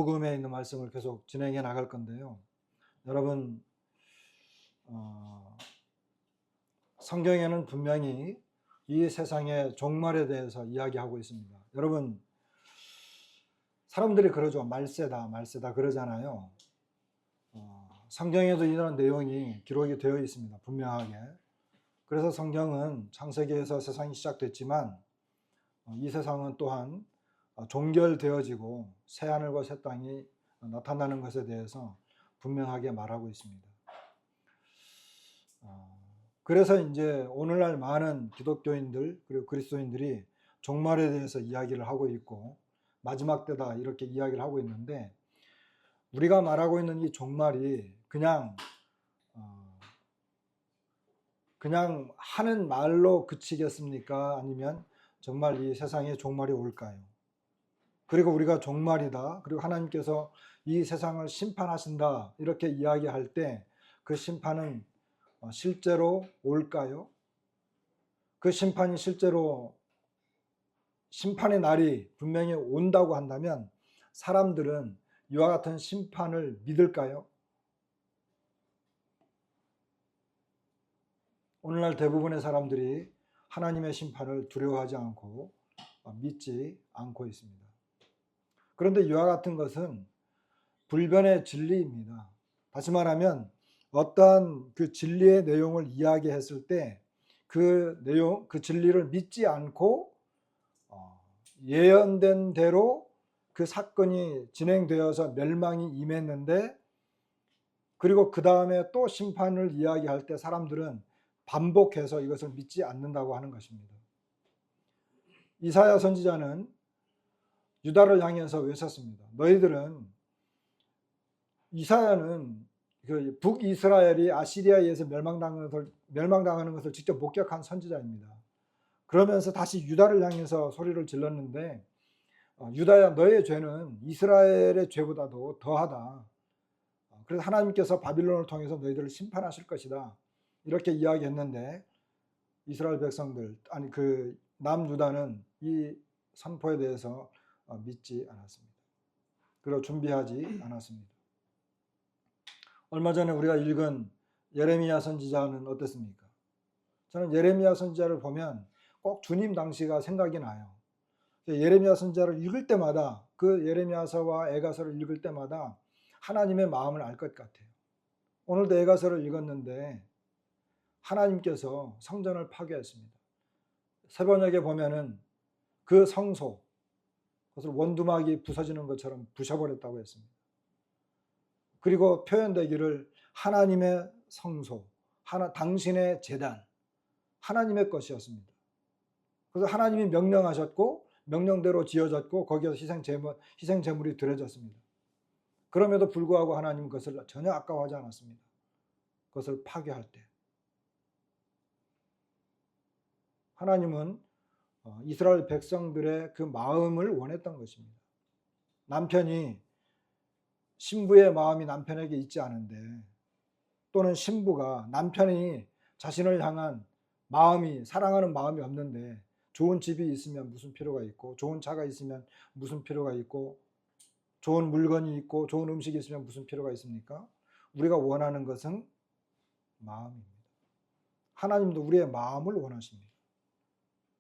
복음에 있는 말씀을 계속 진행해 나갈 건데요. 여러분, 성경에는 분명히 이 세상의 종말에 대해서 이야기하고 있습니다. 여러분, 사람들이 그러죠. 말세다, 말세다 그러잖아요. 성경에도 이런 내용이 기록이 되어 있습니다. 분명하게. 그래서 성경은 창세기에서 세상이 시작됐지만 이 세상은 또한 종결되어지고 새하늘과 새 땅이 나타나는 것에 대해서 분명하게 말하고 있습니다. 그래서 이제 오늘날 많은 기독교인들 그리고 그리스도인들이 종말에 대해서 이야기를 하고 있고 마지막 때다 이렇게 이야기를 하고 있는데, 우리가 말하고 있는 이 종말이 그냥 하는 말로 그치겠습니까? 아니면 정말 이 세상에 종말이 올까요? 그리고 우리가 종말이다, 그리고 하나님께서 이 세상을 심판하신다 이렇게 이야기할 때 그 심판은 실제로 올까요? 그 심판이 실제로 심판의 날이 분명히 온다고 한다면 사람들은 이와 같은 심판을 믿을까요? 오늘날 대부분의 사람들이 하나님의 심판을 두려워하지 않고 믿지 않고 있습니다. 그런데 이와 같은 것은 불변의 진리입니다. 다시 말하면 어떠한 그 진리의 내용을 이야기했을 때 그 진리를 믿지 않고 예언된 대로 그 사건이 진행되어서 멸망이 임했는데, 그리고 그 다음에 또 심판을 이야기할 때 사람들은 반복해서 이것을 믿지 않는다고 하는 것입니다. 이사야 선지자는 유다를 향해서 외쳤습니다. 너희들은, 이사야는 그 북이스라엘이 아시리아에 의해서 멸망당하는 것을 직접 목격한 선지자입니다. 그러면서 다시 유다를 향해서 소리를 질렀는데, 유다야 너의 죄는 이스라엘의 죄보다도 더하다. 그래서 하나님께서 바빌론을 통해서 너희들을 심판하실 것이다 이렇게 이야기했는데, 이스라엘 백성들, 아니 그 남유다는 이 선포에 대해서 믿지 않았습니다. 그리고 준비하지 않았습니다. 얼마 전에 우리가 읽은 예레미야 선지자는 어땠습니까? 저는 예레미야 선지자를 보면 꼭 주님 당시가 생각이 나요. 예레미야 선지자를 읽을 때마다, 그 예레미야서와 에가서를 읽을 때마다 하나님의 마음을 알 것 같아요. 오늘도 에가서를 읽었는데 하나님께서 성전을 파괴했습니다. 새번역에 보면은 그 성소, 그것을 원두막이 부서지는 것처럼 부셔버렸다고 했습니다. 그리고 표현되기를 하나님의 성소, 당신의 제단, 하나님의 것이었습니다. 그래서 하나님이 명령하셨고 명령대로 지어졌고 거기에서 희생제물이 드려졌습니다. 그럼에도 불구하고 하나님은 그것을 전혀 아까워하지 않았습니다. 그것을 파괴할 때 하나님은 이스라엘 백성들의 그 마음을 원했던 것입니다. 남편이, 신부의 마음이 남편에게 있지 않은데, 또는 신부가 남편이 자신을 향한 마음이, 사랑하는 마음이 없는데 좋은 집이 있으면 무슨 필요가 있고, 좋은 차가 있으면 무슨 필요가 있고, 좋은 물건이 있고 좋은 음식이 있으면 무슨 필요가 있습니까? 우리가 원하는 것은 마음입니다. 하나님도 우리의 마음을 원하십니다.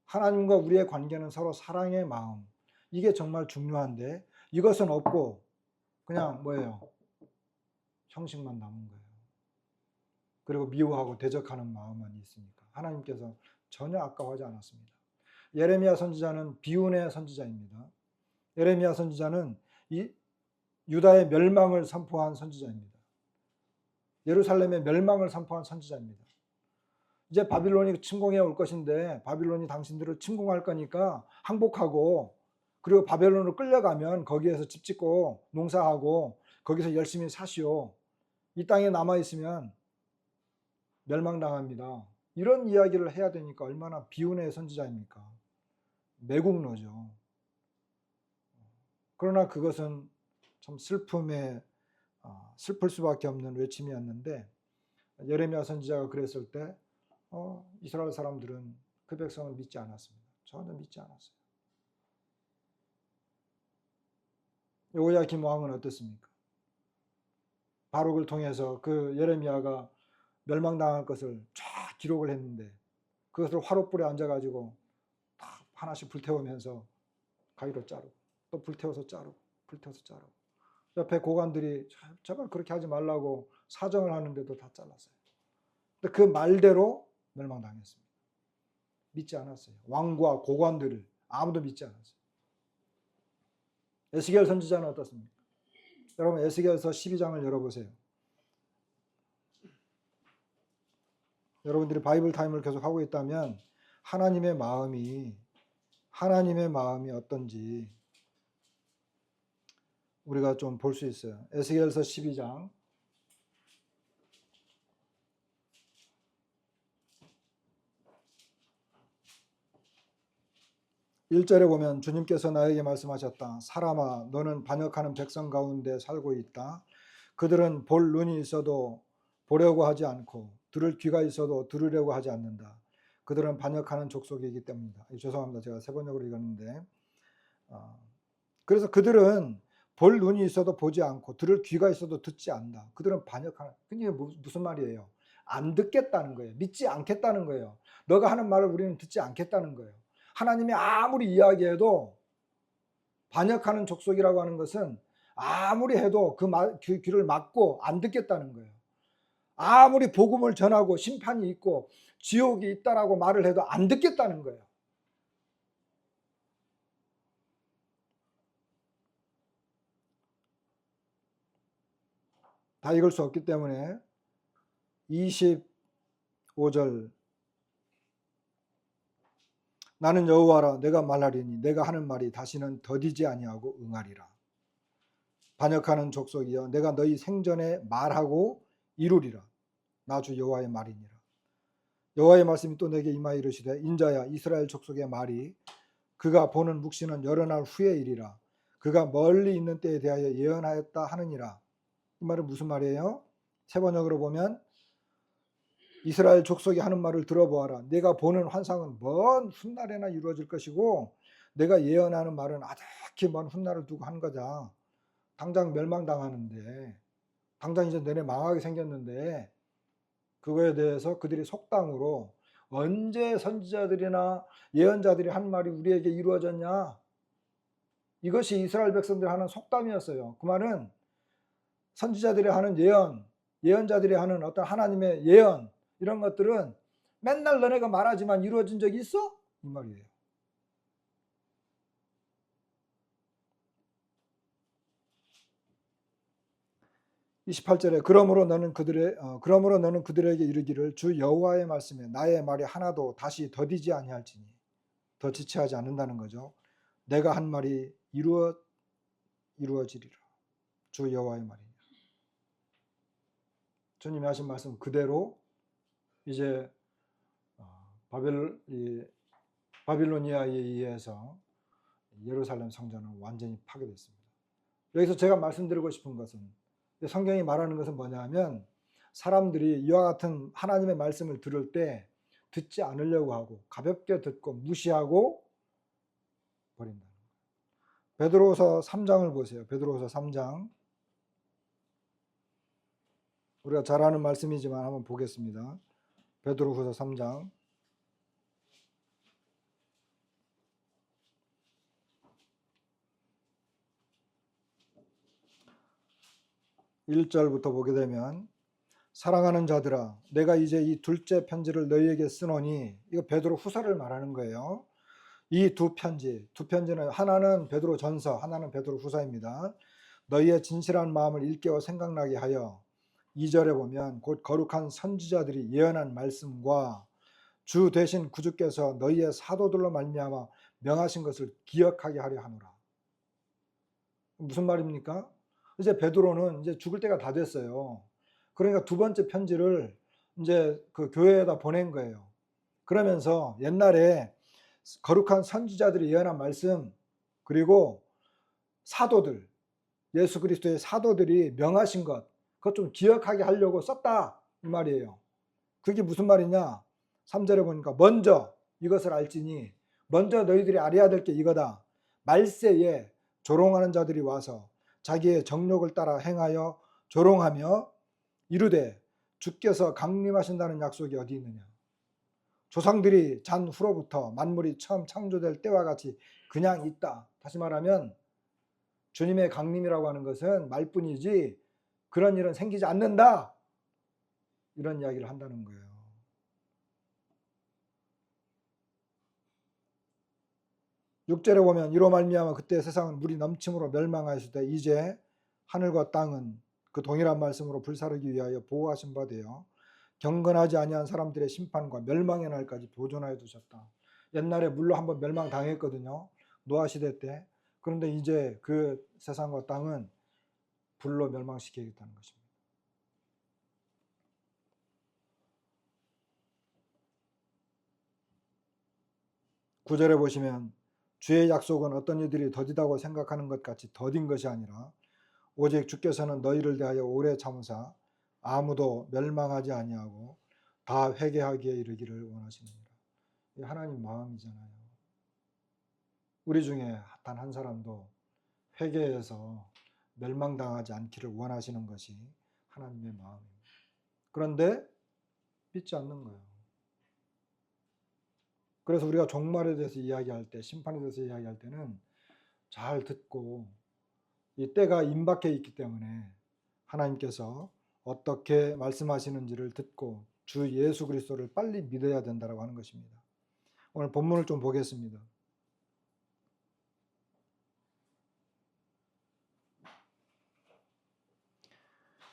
하나님과 우리의 관계는 서로 사랑의 마음, 이게 정말 중요한데 이것은 없고 그냥 뭐예요? 형식만 남은 거예요. 그리고 미워하고 대적하는 마음만 있으니까 하나님께서 전혀 아까워하지 않았습니다. 예레미야 선지자는 비운의 선지자입니다. 예레미야 선지자는 이 유다의 멸망을 선포한 선지자입니다. 예루살렘의 멸망을 선포한 선지자입니다. 이제 바빌론이 침공해 올 것인데 바빌론이 당신들을 침공할 거니까 항복하고, 그리고 바벨론으로 끌려가면 거기에서 집 짓고 농사하고 거기서 열심히 사시오. 이 땅에 남아있으면 멸망당합니다. 이런 이야기를 해야 되니까 얼마나 비운의 선지자입니까? 매국노죠. 그러나 그것은 참 슬플 수밖에 없는 외침이었는데, 예레미야 선지자가 그랬을 때 이스라엘 사람들은 그 백성을 믿지 않았습니다. 전혀 믿지 않았어요. 여호야김 왕은 어떻습니까? 바룩을 통해서 그 예레미야가 멸망당할 것을 쫙 기록을 했는데 그것을 화롯불에 앉아가지고 다 하나씩 불태우면서 가위로 자르고 또 불태워서 자르고 불태워서 자르고 옆에 고관들이 제발 그렇게 하지 말라고 사정을 하는데도 다 잘랐어요. 근데 그 말대로 멸망당했습니다. 믿지 않았어요. 왕과 고관들을 아무도 믿지 않았어요. 에스겔 선지자는 어떻습니까? 여러분 에스겔서 12장을 열어보세요. 여러분들이 바이블 타임을 계속 하고 있다면 하나님의 마음이 어떤지 우리가 좀 볼 수 있어요. 에스겔서 12장 1절에 보면 주님께서 나에게 말씀하셨다. 사람아, 너는 반역하는 백성 가운데 살고 있다. 그들은 볼 눈이 있어도 보려고 하지 않고 들을 귀가 있어도 들으려고 하지 않는다. 그들은 반역하는 족속이기 때문이다. 죄송합니다. 제가 세 번역으로 읽었는데 그래서 그들은 볼 눈이 있어도 보지 않고 들을 귀가 있어도 듣지 않는다. 그들은 반역하는. 그게 무슨 말이에요? 안 듣겠다는 거예요. 믿지 않겠다는 거예요. 너가 하는 말을 우리는 듣지 않겠다는 거예요. 하나님이 아무리 이야기해도 반역하는 족속이라고 하는 것은 아무리 해도 그 귀를 막고 안 듣겠다는 거예요. 아무리 복음을 전하고 심판이 있고 지옥이 있다라고 말을 해도 안 듣겠다는 거예요. 다 읽을 수 없기 때문에 25절 나는 여호와라 내가 말하리니 내가 하는 말이 다시는 더디지 아니하고 응하리라. 반역하는 족속이여 내가 너희 생전에 말하고 이루리라. 나 주 여호와의 말이니라. 여호와의 말씀이 또 내게 임하여 이르시되 인자야 이스라엘 족속의 말이 그가 보는 묵시는 여러 날 후의 일이라. 그가 멀리 있는 때에 대하여 예언하였다 하느니라. 이 말은 무슨 말이에요? 세 번역으로 보면 이스라엘 족속이 하는 말을 들어보아라. 내가 보는 환상은 먼 훗날에나 이루어질 것이고 내가 예언하는 말은 아득히 먼 훗날을 두고 한 거다. 당장 멸망당하는데 당장 이제 너네 망하게 생겼는데 그거에 대해서 그들이 속담으로 언제 선지자들이나 예언자들이 한 말이 우리에게 이루어졌냐? 이것이 이스라엘 백성들이 하는 속담이었어요. 그 말은 선지자들이 하는 예언, 예언자들이 하는 어떤 하나님의 예언 이런 것들은 맨날 너네가 말하지만 이루어진 적이 있어? 이 말이에요. (28절에) 그러므로 너는 그들에게 이르기를 주 여호와의 말씀에 나의 말이 하나도 다시 더디지 아니할지니 더 지체하지 않는다는 거죠. 내가 한 말이 이루어지리라. 주 여호와의 말이냐. 주님이 하신 말씀 그대로 이제 바빌로니아에 의해서 예루살렘 성전은 완전히 파괴됐습니다. 여기서 제가 말씀드리고 싶은 것은 성경이 말하는 것은 뭐냐면 사람들이 이와 같은 하나님의 말씀을 들을 때 듣지 않으려고 하고 가볍게 듣고 무시하고 버린다는 거예요. 베드로후서 3장을 보세요. 베드로후서 3장. 우리가 잘 아는 말씀이지만 한번 보겠습니다. 베드로후서 3장 1절부터 보게 되면 사랑하는 자들아 내가 이제 이 둘째 편지를 너희에게 쓰노니 이거 베드로 후서를 말하는 거예요. 이 두 편지는 하나는 베드로 전서 하나는 베드로 후서입니다. 너희의 진실한 마음을 일깨워 생각나게 하여 2절에 보면 곧 거룩한 선지자들이 예언한 말씀과 주 되신 구주께서 너희의 사도들로 말미암아 명하신 것을 기억하게 하려 하노라. 무슨 말입니까? 이제 베드로는 이제 죽을 때가 다 됐어요. 그러니까 두 번째 편지를 이제 그 교회에다 보낸 거예요. 그러면서 옛날에 거룩한 선지자들이 예언한 말씀 그리고 사도들 예수 그리스도의 사도들이 명하신 것 그것 좀 기억하게 하려고 썼다 이 말이에요. 그게 무슨 말이냐? 3절에 보니까 먼저 이것을 알지니 먼저 너희들이 알아야 될 게 이거다. 말세에 조롱하는 자들이 와서 자기의 정욕을 따라 행하여 조롱하며 이르되 주께서 강림하신다는 약속이 어디 있느냐. 조상들이 잔 후로부터 만물이 처음 창조될 때와 같이 그냥 있다. 다시 말하면 주님의 강림이라고 하는 것은 말뿐이지 그런 일은 생기지 않는다. 이런 이야기를 한다는 거예요. 6절에 보면 이로 말미암아 그때 세상은 물이 넘침으로 멸망하였을 때 이제 하늘과 땅은 그 동일한 말씀으로 불사르기 위하여 보호하신 바 되어 경건하지 아니한 사람들의 심판과 멸망의 날까지 보존하여 두셨다. 옛날에 물로 한번 멸망당했거든요. 노아 시대 때. 그런데 이제 그 세상과 땅은 불로 멸망시키겠다는 것입니다. 9절에 보시면 주의 약속은 어떤 이들이 더디다고 생각하는 것 같이 더딘 것이 아니라 오직 주께서는 너희를 대하여 오래 참으사 아무도 멸망하지 아니하고 다 회개하기에 이르기를 원하시느니라. 이 하나님 마음이잖아요. 우리 중에 단 한 사람도 회개해서 멸망당하지 않기를 원하시는 것이 하나님의 마음입니다. 그런데 믿지 않는 거예요. 그래서 우리가 종말에 대해서 이야기할 때, 심판에 대해서 이야기할 때는 잘 듣고 이 때가 임박해 있기 때문에 하나님께서 어떻게 말씀하시는지를 듣고 주 예수 그리스도를 빨리 믿어야 된다고 하는 것입니다. 오늘 본문을 좀 보겠습니다.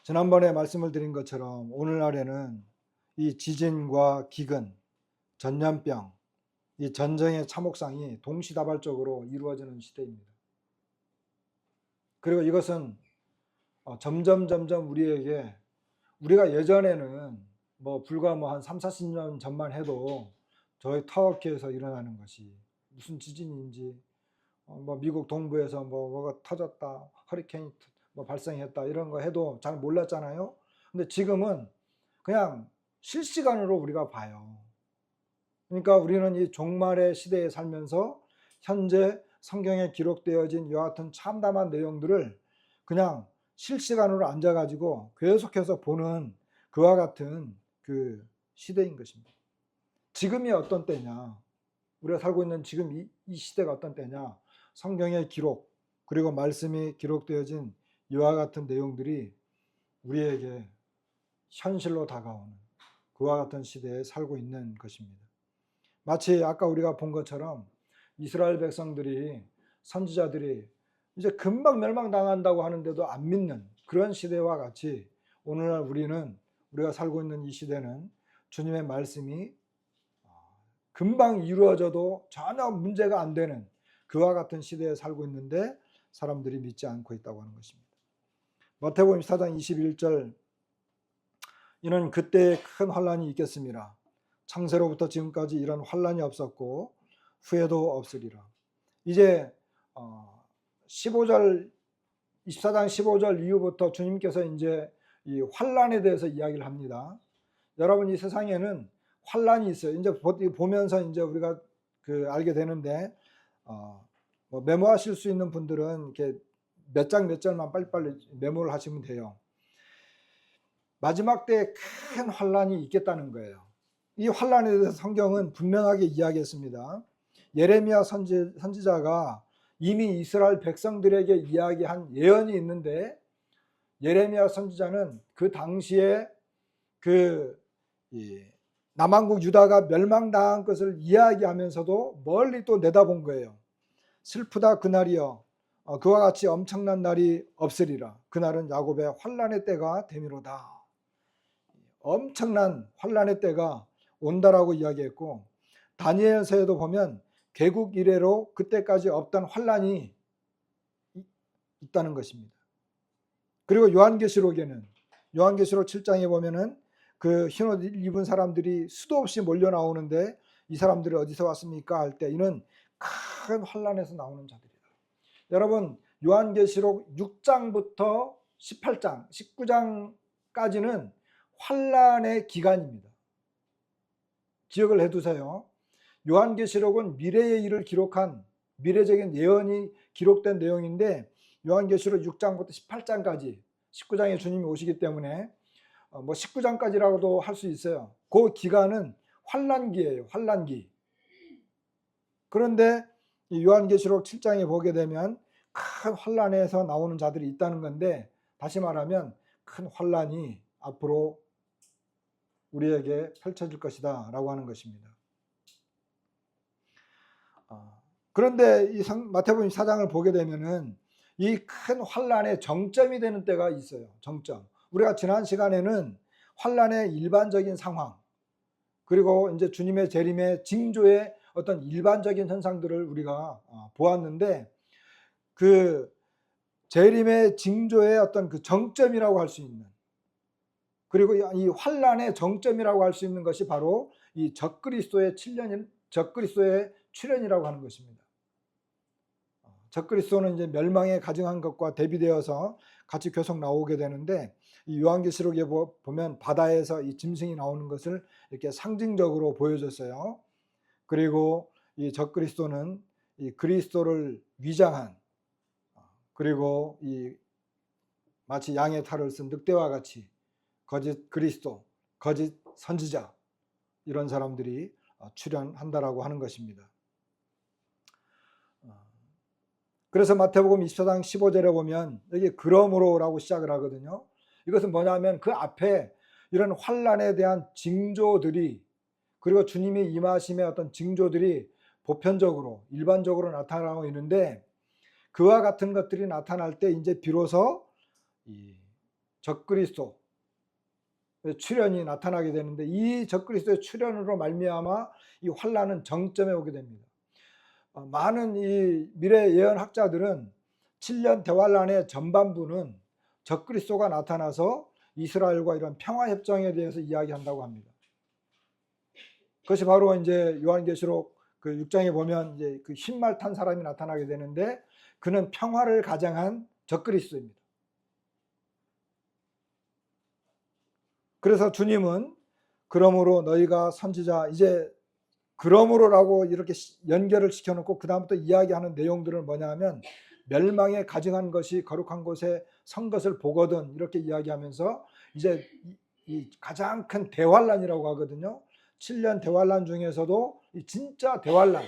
지난번에 말씀을 드린 것처럼 오늘날에는 이 지진과 기근, 전염병, 이 전쟁의 참혹상이 동시다발적으로 이루어지는 시대입니다. 그리고 이것은 점점 우리에게, 우리가 예전에는 불과 한 3, 40년 전만 해도 저희 터키에서 일어나는 것이 무슨 지진인지 미국 동부에서 뭐가 터졌다, 허리케인이 발생했다 이런 거 해도 잘 몰랐잖아요. 근데 지금은 그냥 실시간으로 우리가 봐요. 그러니까 우리는 이 종말의 시대에 살면서 현재 성경에 기록되어진 이와 같은 참담한 내용들을 그냥 실시간으로 앉아가지고 계속해서 보는 그와 같은 그 시대인 것입니다. 지금이 어떤 때냐, 우리가 살고 있는 지금 이 시대가 어떤 때냐, 성경의 기록 그리고 말씀이 기록되어진 이와 같은 내용들이 우리에게 현실로 다가오는 그와 같은 시대에 살고 있는 것입니다. 마치 아까 우리가 본 것처럼 이스라엘 백성들이, 선지자들이 이제 금방 멸망당한다고 하는데도 안 믿는 그런 시대와 같이 오늘날 우리가 살고 있는 이 시대는 주님의 말씀이 금방 이루어져도 전혀 문제가 안 되는 그와 같은 시대에 살고 있는데 사람들이 믿지 않고 있다고 하는 것입니다. 마태복음 24장 21절, 이는 그때에 큰 환란이 있겠습니다. 창세로부터 지금까지 이런 환란이 없었고 후에도 없으리라. 이제 15절 24장 15절 이후부터 주님께서 이제 이 환란에 대해서 이야기를 합니다. 여러분, 이 세상에는 환란이 있어요. 이제 보면서 이제 우리가 알게 되는데 메모하실 수 있는 분들은 이렇게 몇 장 몇 절만 빨리빨리 메모를 하시면 돼요. 마지막 때에 큰 환란이 있겠다는 거예요. 이 환란에 대해서 성경은 분명하게 이야기했습니다. 예레미야 선지자가 이미 이스라엘 백성들에게 이야기한 예언이 있는데, 예레미야 선지자는 그 당시에 남왕국 유다가 멸망당한 것을 이야기하면서도 멀리 또 내다본 거예요. 슬프다 그날이여, 그와 같이 엄청난 날이 없으리라. 그날은 야곱의 환란의 때가 되미로다. 엄청난 환란의 때가 온다라고 이야기했고, 다니엘서에도 보면 개국 이래로 그때까지 없던 환란이 있다는 것입니다. 그리고 요한계시록에는, 요한계시록 7장에 보면은 그 흰옷 입은 사람들이 수도 없이 몰려 나오는데 이 사람들이 어디서 왔습니까 할 때 이는 큰 환란에서 나오는 자들이다. 여러분, 요한계시록 6장부터 18장, 19장까지는 환란의 기간입니다. 기억을 해두세요. 요한계시록은 미래의 일을 기록한, 미래적인 예언이 기록된 내용인데 요한계시록 6장부터 18장까지 19장에 주님이 오시기 때문에 뭐 19장까지라고도 할 수 있어요. 그 기간은 환난기예요. 환난기. 그런데 이 요한계시록 7장에 보게 되면 큰 환난에서 나오는 자들이 있다는 건데, 다시 말하면 큰 환난이 앞으로 우리에게 펼쳐질 것이다 라고 하는 것입니다. 그런데 이 마태복음 4장을 보게 되면은 이 큰 환난의 정점이 되는 때가 있어요. 정점. 우리가 지난 시간에는 환난의 일반적인 상황, 그리고 이제 주님의 재림의 징조의 어떤 일반적인 현상들을 우리가 보았는데, 그 재림의 징조의 어떤 그 정점이라고 할 수 있는, 그리고 이 환난의 정점이라고 할 수 있는 것이 바로 이 적그리스도의 출현이라고 하는 것입니다. 적그리스도는 이제 멸망에 가증한 것과 대비되어서 같이 계속 나오게 되는데, 이 요한계시록에 보면 바다에서 이 짐승이 나오는 것을 이렇게 상징적으로 보여줬어요. 그리고 이 적그리스도는 이 그리스도를 위장한, 그리고 이 마치 양의 탈을 쓴 늑대와 같이 거짓 그리스도, 거짓 선지자, 이런 사람들이 출현한다라고 하는 것입니다. 그래서 마태복음 24장 15절에 보면 여기 그러므로라고 시작을 하거든요. 이것은 뭐냐면 그 앞에 이런 환난에 대한 징조들이, 그리고 주님이 임하심의 어떤 징조들이 보편적으로 일반적으로 나타나고 있는데, 그와 같은 것들이 나타날 때 이제 비로소 이 적그리스도의 출현이 나타나게 되는데, 이 적그리스도의 출현으로 말미암아 이 환난은 정점에 오게 됩니다. 많은 이 미래 예언학자들은 7년 대환란의 전반부는 적그리스도가 나타나서 이스라엘과 이런 평화협정에 대해서 이야기한다고 합니다. 그것이 바로 이제 요한계시록 그 6장에 보면 이제 그 흰말 탄 사람이 나타나게 되는데, 그는 평화를 가장한 적그리스도입니다. 그래서 주님은 그러므로 너희가 선지자, 이제 그러므로라고 이렇게 연결을 시켜놓고 그 다음부터 이야기하는 내용들은 뭐냐 하면, 멸망에 가증한 것이 거룩한 곳에 선 것을 보거든, 이렇게 이야기하면서 이제 이 가장 큰 대환란이라고 하거든요. 7년 대환란 중에서도 이 진짜 대환란,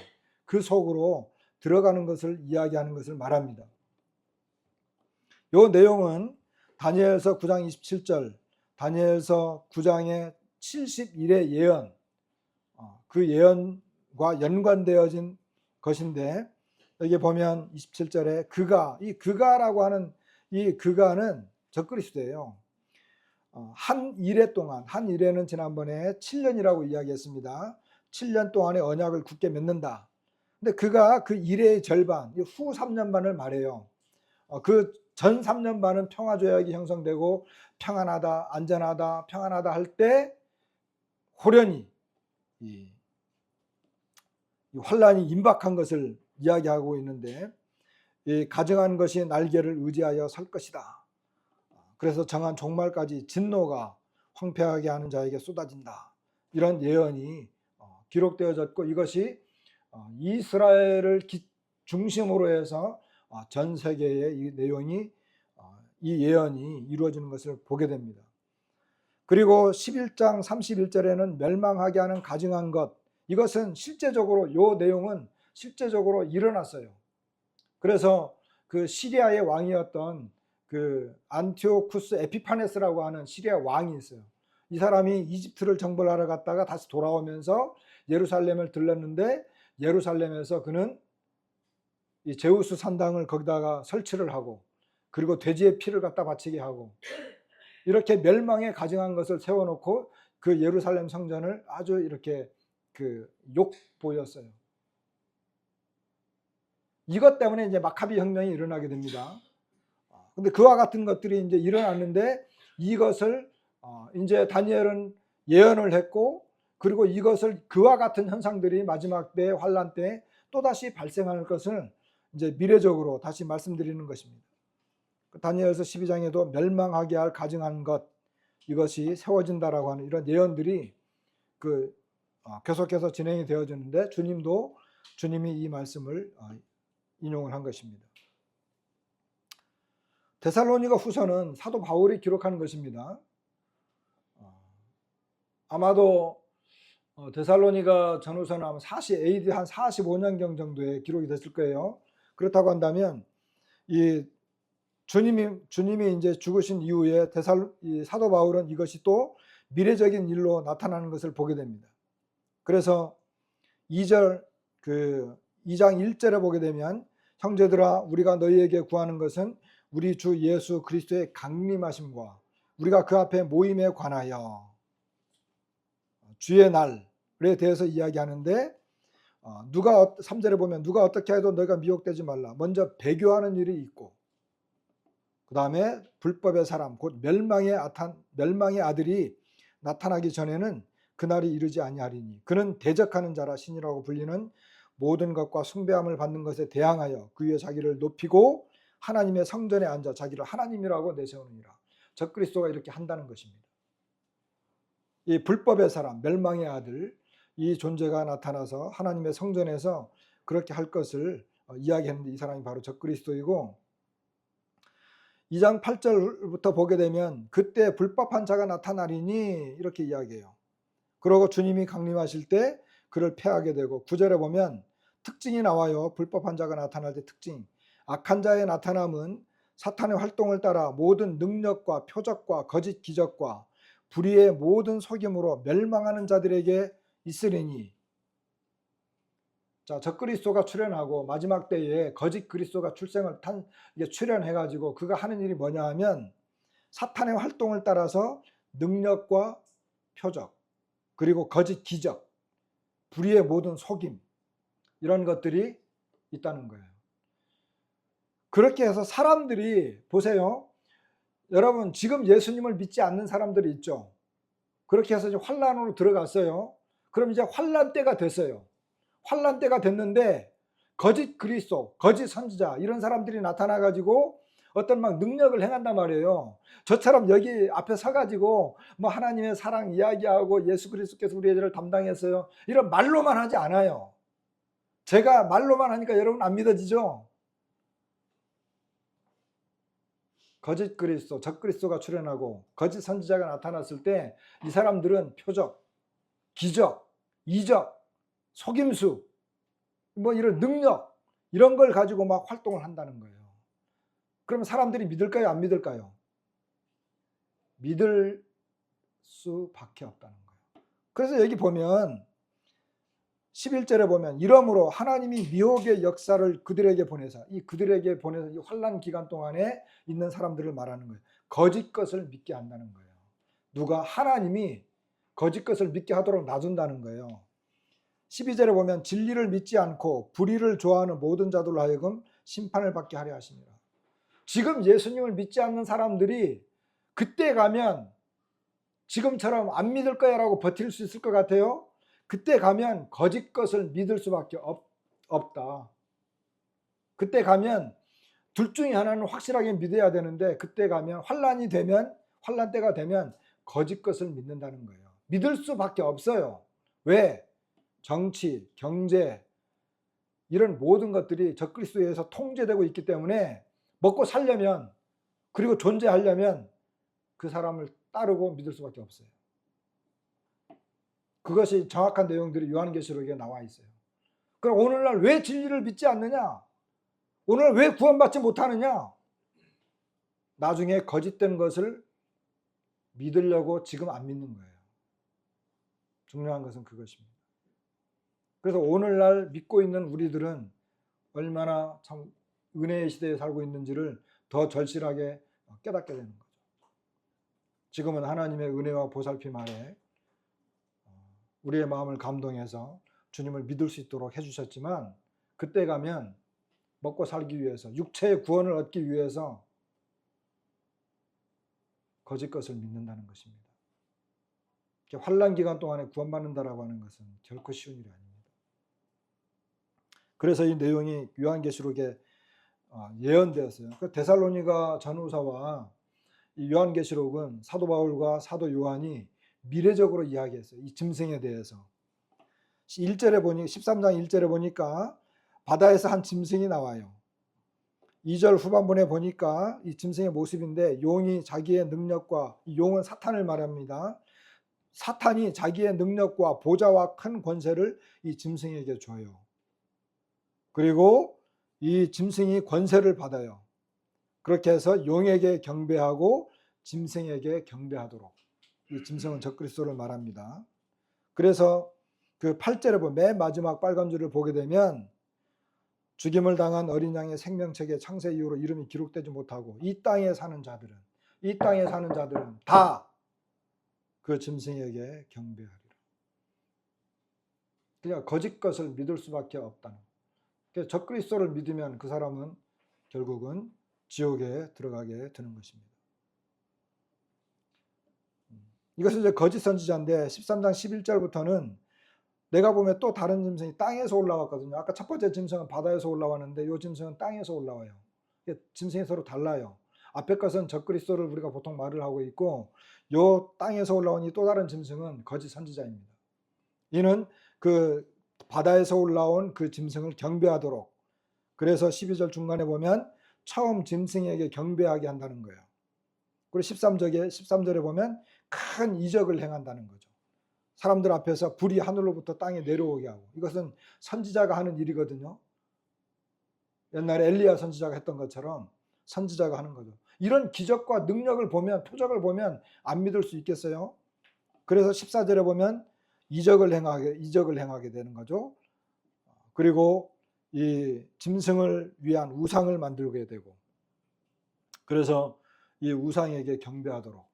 그 속으로 들어가는 것을 이야기하는 것을 말합니다. 이 내용은 다니엘서 9장 27절, 다니엘서 9장의 71의 예언, 그 예언과 연관되어진 것인데, 여기 보면 27절에 이 그가라고 하는 이 그가는 적그리스도예요. 한 일해 동안, 한 일해는 지난번에 7년이라고 이야기했습니다. 7년 동안의 언약을 굳게 맺는다. 근데 그가 그 일해의 절반, 후 3년 반을 말해요. 그 전 3년 반은 평화조약이 형성되고 평안하다, 안전하다, 평안하다 할 때 호련히 이 환란이 임박한 것을 이야기하고 있는데, 이 가증한 것이 날개를 의지하여 설 것이다. 그래서 정한 종말까지 진노가 황폐하게 하는 자에게 쏟아진다. 이런 예언이 기록되어졌고, 이것이 이스라엘을 중심으로 해서 전 세계의 이 내용이, 이 예언이 이루어지는 것을 보게 됩니다. 그리고 11장 31절에는 멸망하게 하는 가증한 것, 이것은 실제적으로, 이 내용은 실제적으로 일어났어요. 그래서 그 시리아의 왕이었던 그 안티오쿠스 에피파네스라고 하는 시리아 왕이 있어요. 이 사람이 이집트를 정벌하러 갔다가 다시 돌아오면서 예루살렘을 들렀는데, 예루살렘에서 그는 이 제우스 산당을 거기다가 설치를 하고, 그리고 돼지의 피를 갖다 바치게 하고, 이렇게 멸망에 가증한 것을 세워놓고 그 예루살렘 성전을 아주 이렇게 그 욕보였어요. 이것 때문에 이제 마카비 혁명이 일어나게 됩니다. 근데 그와 같은 것들이 이제 일어났는데, 이것을 이제 다니엘은 예언을 했고, 그리고 이것을 그와 같은 현상들이 마지막 때 환란 때 또다시 발생할 것을 이제 미래적으로 다시 말씀드리는 것입니다. 다니엘서 12장에도 멸망하게 할 가증한 것, 이것이 세워진다라고 하는 이런 예언들이 계속해서 진행이 되어지는데, 주님이 이 말씀을 인용을 한 것입니다. 데살로니가 후서는 사도 바울이 기록하는 것입니다. 아마도 데살로니가 전후서는 아마 AD 한 45년경 정도에 기록이 됐을 거예요. 그렇다고 한다면 이 주님이 이제 죽으신 이후에 이 사도 바울은 이것이 또 미래적인 일로 나타나는 것을 보게 됩니다. 그래서 2장 1절에 보게 되면 형제들아 우리가 너희에게 구하는 것은 우리 주 예수 그리스도의 강림하심과 우리가 그 앞에 모임에 관하여 주의 날에 대해서 이야기하는데 3절에 보면 누가 어떻게 해도 너희가 미혹되지 말라. 먼저 배교하는 일이 있고 그 다음에 불법의 사람 곧 멸망의 아들이 나타나기 전에는 그날이 이르지 아니하리니 그는 대적하는 자라 신이라고 불리는 모든 것과 숭배함을 받는 것에 대항하여 그 위에 자기를 높이고 하나님의 성전에 앉아 자기를 하나님이라고 내세우느니라. 적그리스도가 이렇게 한다는 것입니다. 이 불법의 사람, 멸망의 아들, 이 존재가 나타나서 하나님의 성전에서 그렇게 할 것을 이야기했는데 이 사람이 바로 적그리스도이고 2장 8절부터 보게 되면 그때 불법한 자가 나타나리니 이렇게 이야기해요. 그러고 주님이 강림하실 때 그를 패하게 되고 9절에 보면 특징이 나와요. 불법한 자가 나타날 때 특징. 악한 자의 나타남은 사탄의 활동을 따라 모든 능력과 표적과 거짓 기적과 불의의 모든 속임으로 멸망하는 자들에게 있으리니. 자, 적그리스도가 출현하고 마지막 때에 거짓 그리스도가 출현해가지고 그가 하는 일이 뭐냐 하면 사탄의 활동을 따라서 능력과 표적 그리고 거짓 기적, 불의의 모든 속임 이런 것들이 있다는 거예요. 그렇게 해서 사람들이 보세요. 여러분 지금 예수님을 믿지 않는 사람들이 있죠. 그렇게 해서 이제 환란으로 들어갔어요. 그럼 이제 환란 때가 됐어요. 환란 때가 됐는데 거짓 그리스도, 거짓 선지자 이런 사람들이 나타나 가지고 어떤 막 능력을 행한단 말이에요. 저처럼 여기 앞에 서가지고 뭐 하나님의 사랑 이야기하고 예수 그리스도께서 우리의 죄를 담당했어요. 이런 말로만 하지 않아요. 제가 말로만 하니까 여러분 안 믿어지죠? 거짓 그리스도, 적그리스도가 출현하고 거짓 선지자가 나타났을 때 이 사람들은 표적, 기적, 이적, 속임수, 뭐 이런 능력 이런 걸 가지고 막 활동을 한다는 거예요. 그럼 사람들이 믿을까요? 안 믿을까요? 믿을 수밖에 없다는 거예요. 그래서 여기 보면 11절에 보면 이러므로 하나님이 미혹의 역사를 그들에게 보내사 이 환란 기간 동안에 있는 사람들을 말하는 거예요. 거짓 것을 믿게 한다는 거예요. 누가? 하나님이 거짓 것을 믿게 하도록 놔둔다는 거예요. 12절에 보면 진리를 믿지 않고 불의를 좋아하는 모든 자들로 하여금 심판을 받게 하려 하시니라. 지금 예수님을 믿지 않는 사람들이 그때 가면 지금처럼 안 믿을 거야 라고 버틸 수 있을 것 같아요? 그때 가면 거짓 것을 믿을 수밖에 없다. 그때 가면 둘 중에 하나는 확실하게 믿어야 되는데 그때 가면 환란 때가 되면 거짓 것을 믿는다는 거예요. 믿을 수밖에 없어요. 왜? 정치, 경제 이런 모든 것들이 적그리스도에 의해서 통제되고 있기 때문에 먹고 살려면 그리고 존재하려면 그 사람을 따르고 믿을 수밖에 없어요. 그것이 정확한 내용들이 요한계시록에 나와 있어요. 그럼 오늘날 왜 진리를 믿지 않느냐? 오늘 왜 구원받지 못하느냐? 나중에 거짓된 것을 믿으려고 지금 안 믿는 거예요. 중요한 것은 그것입니다. 그래서 오늘날 믿고 있는 우리들은 얼마나 참 은혜의 시대에 살고 있는지를 더 절실하게 깨닫게 되는 거죠. 지금은 하나님의 은혜와 보살핌 아래 우리의 마음을 감동해서 주님을 믿을 수 있도록 해주셨지만 그때 가면 먹고 살기 위해서 육체의 구원을 얻기 위해서 거짓 것을 믿는다는 것입니다. 환란 기간 동안에 구원받는다라고 하는 것은 결코 쉬운 일이 아닙니다. 그래서 이 내용이 요한계시록에 예언되었어요. 그 데살로니가 전후서와 이 요한계시록은 사도 바울과 사도 요한이 미래적으로 이야기했어요. 이 짐승에 대해서. 13장 1절에 보니까 바다에서 한 짐승이 나와요. 2절 후반부에 보니까 이 짐승의 모습인데 용이 자기의 능력과, 용은 사탄을 말합니다. 사탄이 자기의 능력과 보좌와 큰 권세를 이 짐승에게 줘요. 그리고 이 짐승이 권세를 받아요. 그렇게 해서 용에게 경배하고 짐승에게 경배하도록, 이 짐승은 적그리스도를 말합니다. 그래서 그 8절에 보면 맨 마지막 빨간 줄을 보게 되면 죽임을 당한 어린 양의 생명책에 창세 이후로 이름이 기록되지 못하고 이 땅에 사는 자들은 다 그 짐승에게 경배하리라. 그냥 거짓 것을 믿을 수밖에 없다는. 그래서 적그리스도를 믿으면 그 사람은 결국은 지옥에 들어가게 되는 것입니다. 이것은 이제 거짓 선지자인데 13장 11절부터는 내가 보면 또 다른 짐승이 땅에서 올라왔거든요. 아까 첫 번째 짐승은 바다에서 올라왔는데 이 짐승은 땅에서 올라와요. 짐승이 서로 달라요. 앞에 것은 적그리스도를 우리가 보통 말을 하고 있고, 요 땅에서 올라온 이 또 다른 짐승은 거짓 선지자입니다. 이는 그 바다에서 올라온 그 짐승을 경배하도록, 그래서 12절 중간에 보면 처음 짐승에게 경배하게 한다는 거예요. 그리고 13절에 보면 큰 이적을 행한다는 거죠. 사람들 앞에서 불이 하늘로부터 땅에 내려오게 하고, 이것은 선지자가 하는 일이거든요. 옛날에 엘리야 선지자가 했던 것처럼 선지자가 하는 거죠. 이런 기적과 능력을 보면, 표적을 보면 안 믿을 수 있겠어요? 그래서 14절에 보면 이적을 행하게 되는 거죠. 그리고 이 짐승을 위한 우상을 만들게 되고, 그래서 이 우상에게 경배하도록.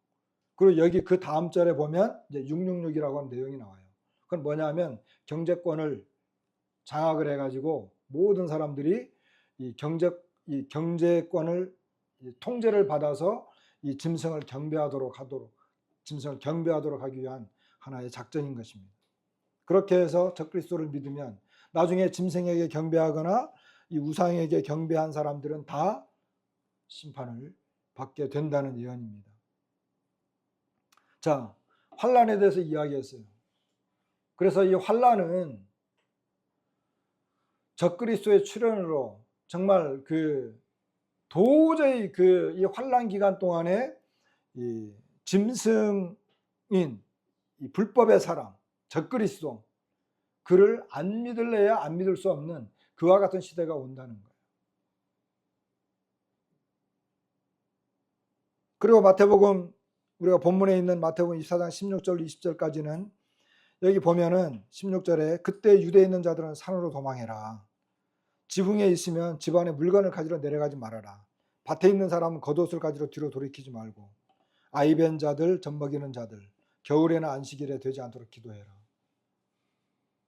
그리고 여기 그 다음 절에 보면 이제 666이라고 하는 내용이 나와요. 그건 뭐냐면 경제권을 장악을 해가지고 모든 사람들이 이 경제권을 통제를 받아서 이 짐승을 경배하도록 하기 위한 하나의 작전인 것입니다. 그렇게 해서 적그리스도를 믿으면 나중에 짐승에게 경배하거나 이 우상에게 경배한 사람들은 다 심판을 받게 된다는 예언입니다. 자, 환란에 대해서 이야기했어요. 그래서 이 환란은 적그리스도의 출현으로 정말 도저히 이 환란 기간 동안에 이 짐승인 이 불법의 사람, 적그리스도, 그를 안 믿을래야 안 믿을 수 없는 그와 같은 시대가 온다는 거예요. 그리고 마태복음, 우리가 본문에 있는 마태복음 24장 16절 20절까지는 여기 보면은 16절에 그때 유대에 있는 자들은 산으로 도망해라. 지붕에 있으면 집 안에 물건을 가지러 내려가지 말아라. 밭에 있는 사람은 겉옷을 가지러 뒤로 돌이키지 말고 아이 뵌 자들, 젖먹이는 자들, 겨울에나 안식일에 되지 않도록 기도해라.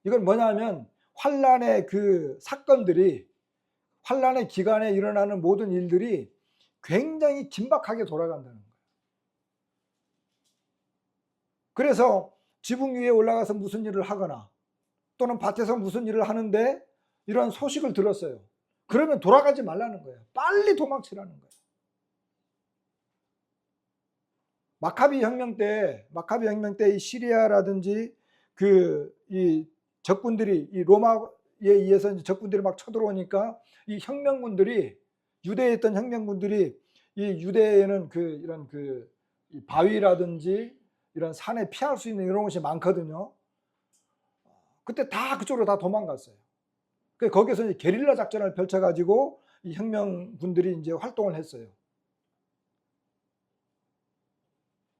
이건 뭐냐면 환란의 그 사건들이, 환란의 기간에 일어나는 모든 일들이 굉장히 긴박하게 돌아간다는 거예요. 그래서 지붕 위에 올라가서 무슨 일을 하거나 또는 밭에서 무슨 일을 하는데 이런 소식을 들었어요. 그러면 돌아가지 말라는 거예요. 빨리 도망치라는 거예요. 마카비 혁명 때 이 시리아라든지 이 적군들이, 이 로마에 의해서 적군들이 막 쳐들어오니까 이 혁명군들이, 유대에 있던 혁명군들이, 이 유대에는 이런 이 바위라든지 이런 산에 피할 수 있는 이런 곳이 많거든요. 그때 다 그쪽으로 다 도망갔어요. 거기서 이제 게릴라 작전을 펼쳐가지고 이 혁명군들이 이제 활동을 했어요.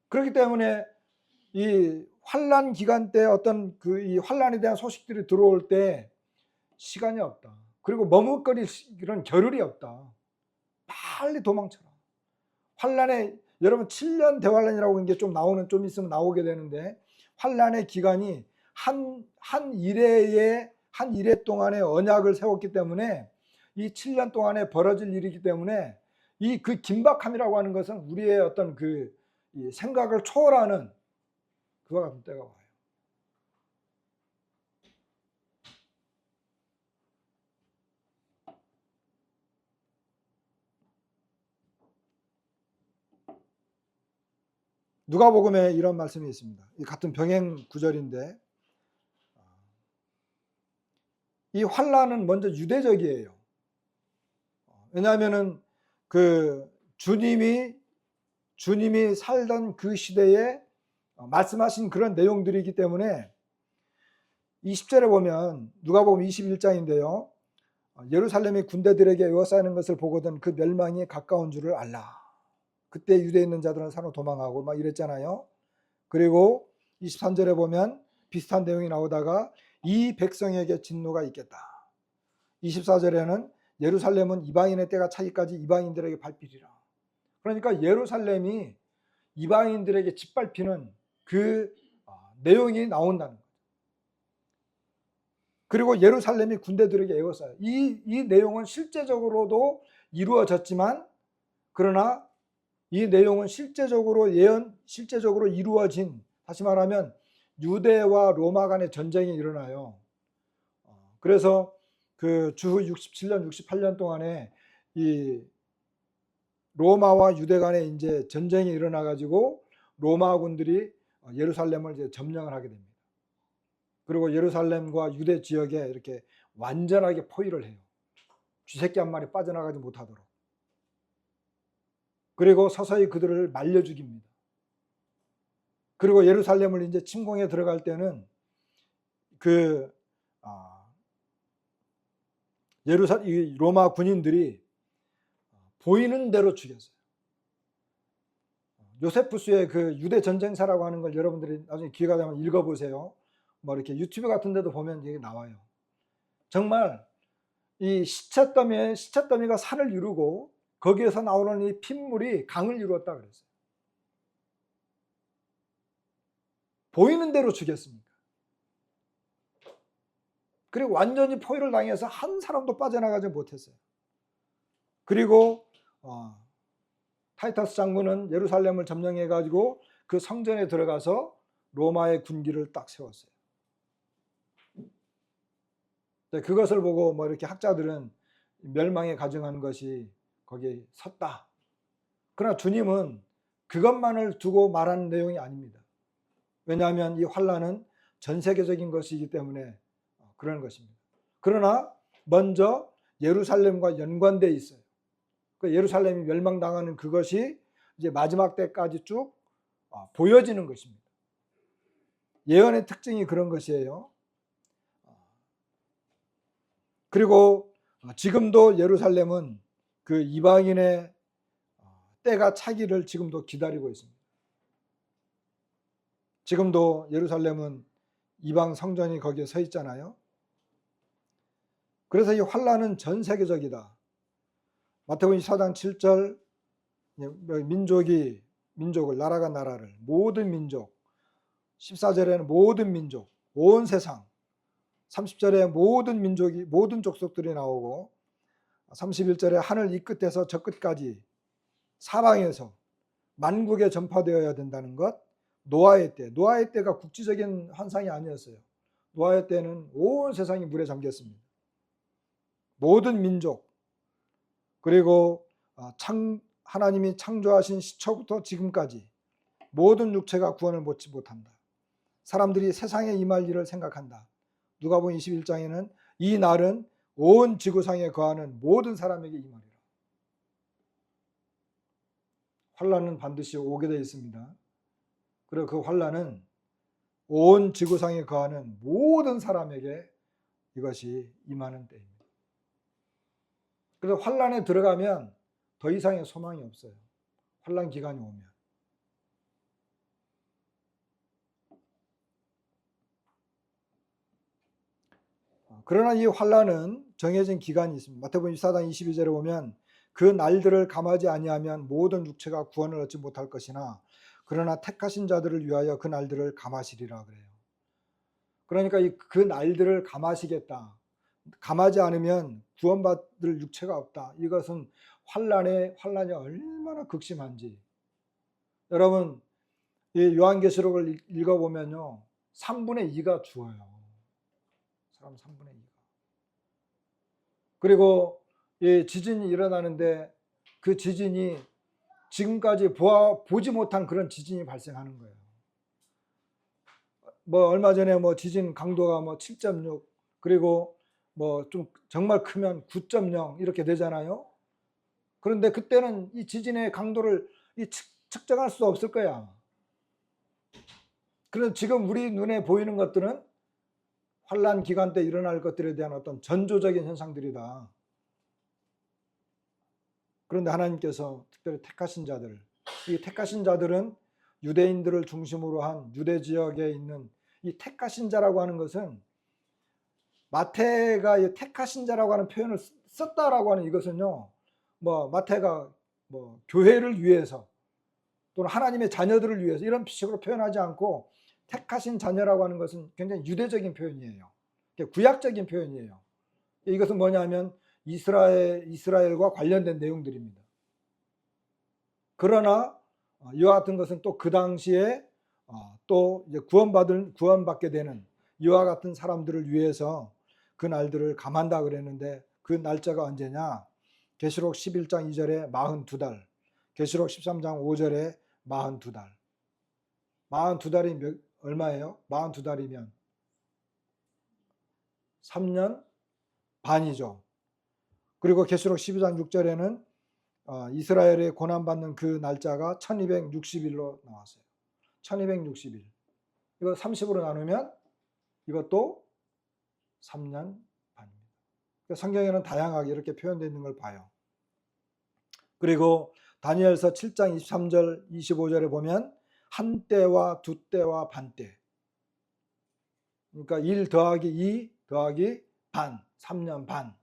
그렇기 때문에 이 환란 기간 때 어떤 이 환란에 대한 소식들이 들어올 때 시간이 없다. 그리고 머뭇거릴 이런 겨를이 없다. 빨리 도망쳐라. 환란에, 여러분 7년 대환란이라고 하는 게 좀 있으면 나오게 되는데, 환란의 기간이 한 이래 동안의 언약을 세웠기 때문에 이 7년 동안에 벌어질 일이기 때문에 이 긴박함이라고 하는 것은 우리의 어떤 이 생각을 초월하는 그와 같은 때가 와요. 누가복음에 이런 말씀이 있습니다. 이 같은 병행 구절인데, 이 환란은 먼저 유대적이에요. 왜냐하면은 그 주님이 살던 그 시대에 말씀하신 그런 내용들이기 때문에 20절에 보면 누가복음 21장인데요. 예루살렘이 군대들에게 에워싸이는 것을 보거든 그 멸망이 가까운 줄을 알라. 그때 유대에 있는 자들은 산으로 도망하고 막 이랬잖아요. 그리고 23절에 보면 비슷한 내용이 나오다가 이 백성에게 진노가 있겠다. 24절에는 예루살렘은 이방인의 때가 차기까지 이방인들에게 밟히리라. 그러니까 예루살렘이 이방인들에게 짓밟히는 그 내용이 나온다는 거예요. 그리고 예루살렘이 군대들에게 에워싸요. 이 내용은 실제적으로도 이루어졌지만, 그러나 이 내용은 실제적으로 이루어진, 다시 말하면 유대와 로마 간의 전쟁이 일어나요. 그래서 그 주후 67년, 68년 동안에 이 로마와 유대 간에 이제 전쟁이 일어나 가지고 로마군들이 예루살렘을 이제 점령을 하게 됩니다. 그리고 예루살렘과 유대 지역에 이렇게 완전하게 포위를 해요. 쥐새끼 한 마리 빠져나가지 못하도록. 그리고 서서히 그들을 말려 죽입니다. 그리고 예루살렘을 이제 침공해 들어갈 때는 그 로마 군인들이 보이는 대로 죽였어요. 요세푸스의 그 유대 전쟁사라고 하는 걸 여러분들이 나중에 기회가 되면 읽어보세요. 뭐 이렇게 유튜브 같은 데도 보면 이게 나와요. 정말 이 시체더미가 산을 이루고 거기에서 나오는 이 핏물이 강을 이루었다 그랬어요. 보이는 대로 죽였습니다. 그리고 완전히 포위를 당해서 한 사람도 빠져나가지 못했어요. 그리고 타이터스 장군은 예루살렘을 점령해 가지고 그 성전에 들어가서 로마의 군기를 딱 세웠어요. 그것을 보고 뭐 이렇게 학자들은 멸망에 가증한 것이 거기에 섰다. 그러나 주님은 그것만을 두고 말하는 내용이 아닙니다. 왜냐하면 이 환란은 전 세계적인 것이기 때문에 그런 것입니다. 그러나 먼저 예루살렘과 연관되어 있어요. 그 예루살렘이 멸망당하는 그것이 이제 마지막 때까지 쭉 보여지는 것입니다. 예언의 특징이 그런 것이에요. 그리고 지금도 예루살렘은 그 이방인의 때가 차기를 지금도 기다리고 있습니다. 지금도 예루살렘은 이방 성전이 거기에 서 있잖아요. 그래서 이 환란은 전 세계적이다. 마태복음 24장 7절 민족을 나라가 나라를 모든 민족, 14절에는 모든 민족, 온 세상, 30절에 모든 민족이 모든 족속들이 나오고 31절에 하늘 이 끝에서 저 끝까지 사방에서 만국에 전파되어야 된다는 것. 노아의 때가 국지적인 환상이 아니었어요. 노아의 때는 온 세상이 물에 잠겼습니다. 모든 민족, 그리고 하나님이 창조하신 시초부터 지금까지 모든 육체가 구원을 받지 못한다. 사람들이 세상에 임할 일을 생각한다. 누가복음 21장에는 이 날은 온 지구상에 거하는 모든 사람에게 임하리라. 환란은 반드시 오게 되어 있습니다. 그리고 그 환란은 온 지구상에 거하는 모든 사람에게 이것이 임하는 때입니다. 그래서 환란에 들어가면 더 이상의 소망이 없어요. 환란 기간이 오면. 그러나 이 환란은 정해진 기간이 있습니다. 마태복음 24장 22절에 보면 그 날들을 감하지 아니하면 모든 육체가 구원을 얻지 못할 것이나 그러나 택하신 자들을 위하여 그 날들을 감하시리라 그래요. 그러니까 그 날들을 감하시겠다. 감하지 않으면 구원받을 육체가 없다. 이것은 환란이 얼마나 극심한지. 여러분, 이 요한계시록을 읽어보면요, 3분의 2가 죽어요. 사람 3분의 2가. 그리고 이 지진이 일어나는데 그 지진이 지금까지 보지 못한 그런 지진이 발생하는 거예요. 뭐 얼마 전에 뭐 지진 강도가 뭐 7.6, 그리고 뭐 좀 정말 크면 9.0 이렇게 되잖아요. 그런데 그때는 이 지진의 강도를 측정할 수 없을 거야. 그래서 지금 우리 눈에 보이는 것들은 환란 기간 때 일어날 것들에 대한 어떤 전조적인 현상들이다. 그런데 하나님께서 특별히 택하신 자들, 이 택하신 자들은 유대인들을 중심으로 한 유대 지역에 있는 이 택하신 자라고 하는 것은 마태가 이 택하신 자라고 하는 표현을 썼다라고 하는 이것은요, 뭐 마태가 뭐 교회를 위해서 또는 하나님의 자녀들을 위해서 이런 식으로 표현하지 않고 택하신 자녀라고 하는 것은 굉장히 유대적인 표현이에요. 구약적인 표현이에요. 이것은 뭐냐면 이스라엘과 관련된 내용들입니다. 그러나 이와 같은 것은 또 그 당시에 또 이제 구원받게 되는 이와 같은 사람들을 위해서 그 날들을 감한다 그랬는데 그 날짜가 언제냐? 계시록 11장 2절에 42달, 계시록 13장 5절에 42달. 42달이 얼마예요? 42달이면 3년 반이죠. 그리고 계시록 12장 6절에는 이스라엘의 고난받는 그 날짜가 1260일로 나왔어요. 1260일. 이거 30으로 나누면 이것도 3년 반입니다. 성경에는 다양하게 이렇게 표현되어 있는 걸 봐요. 그리고 다니엘서 7장 23절 25절에 보면 한 때와 두 때와 반 때. 그러니까 1 더하기 2 더하기 반, 3년 반.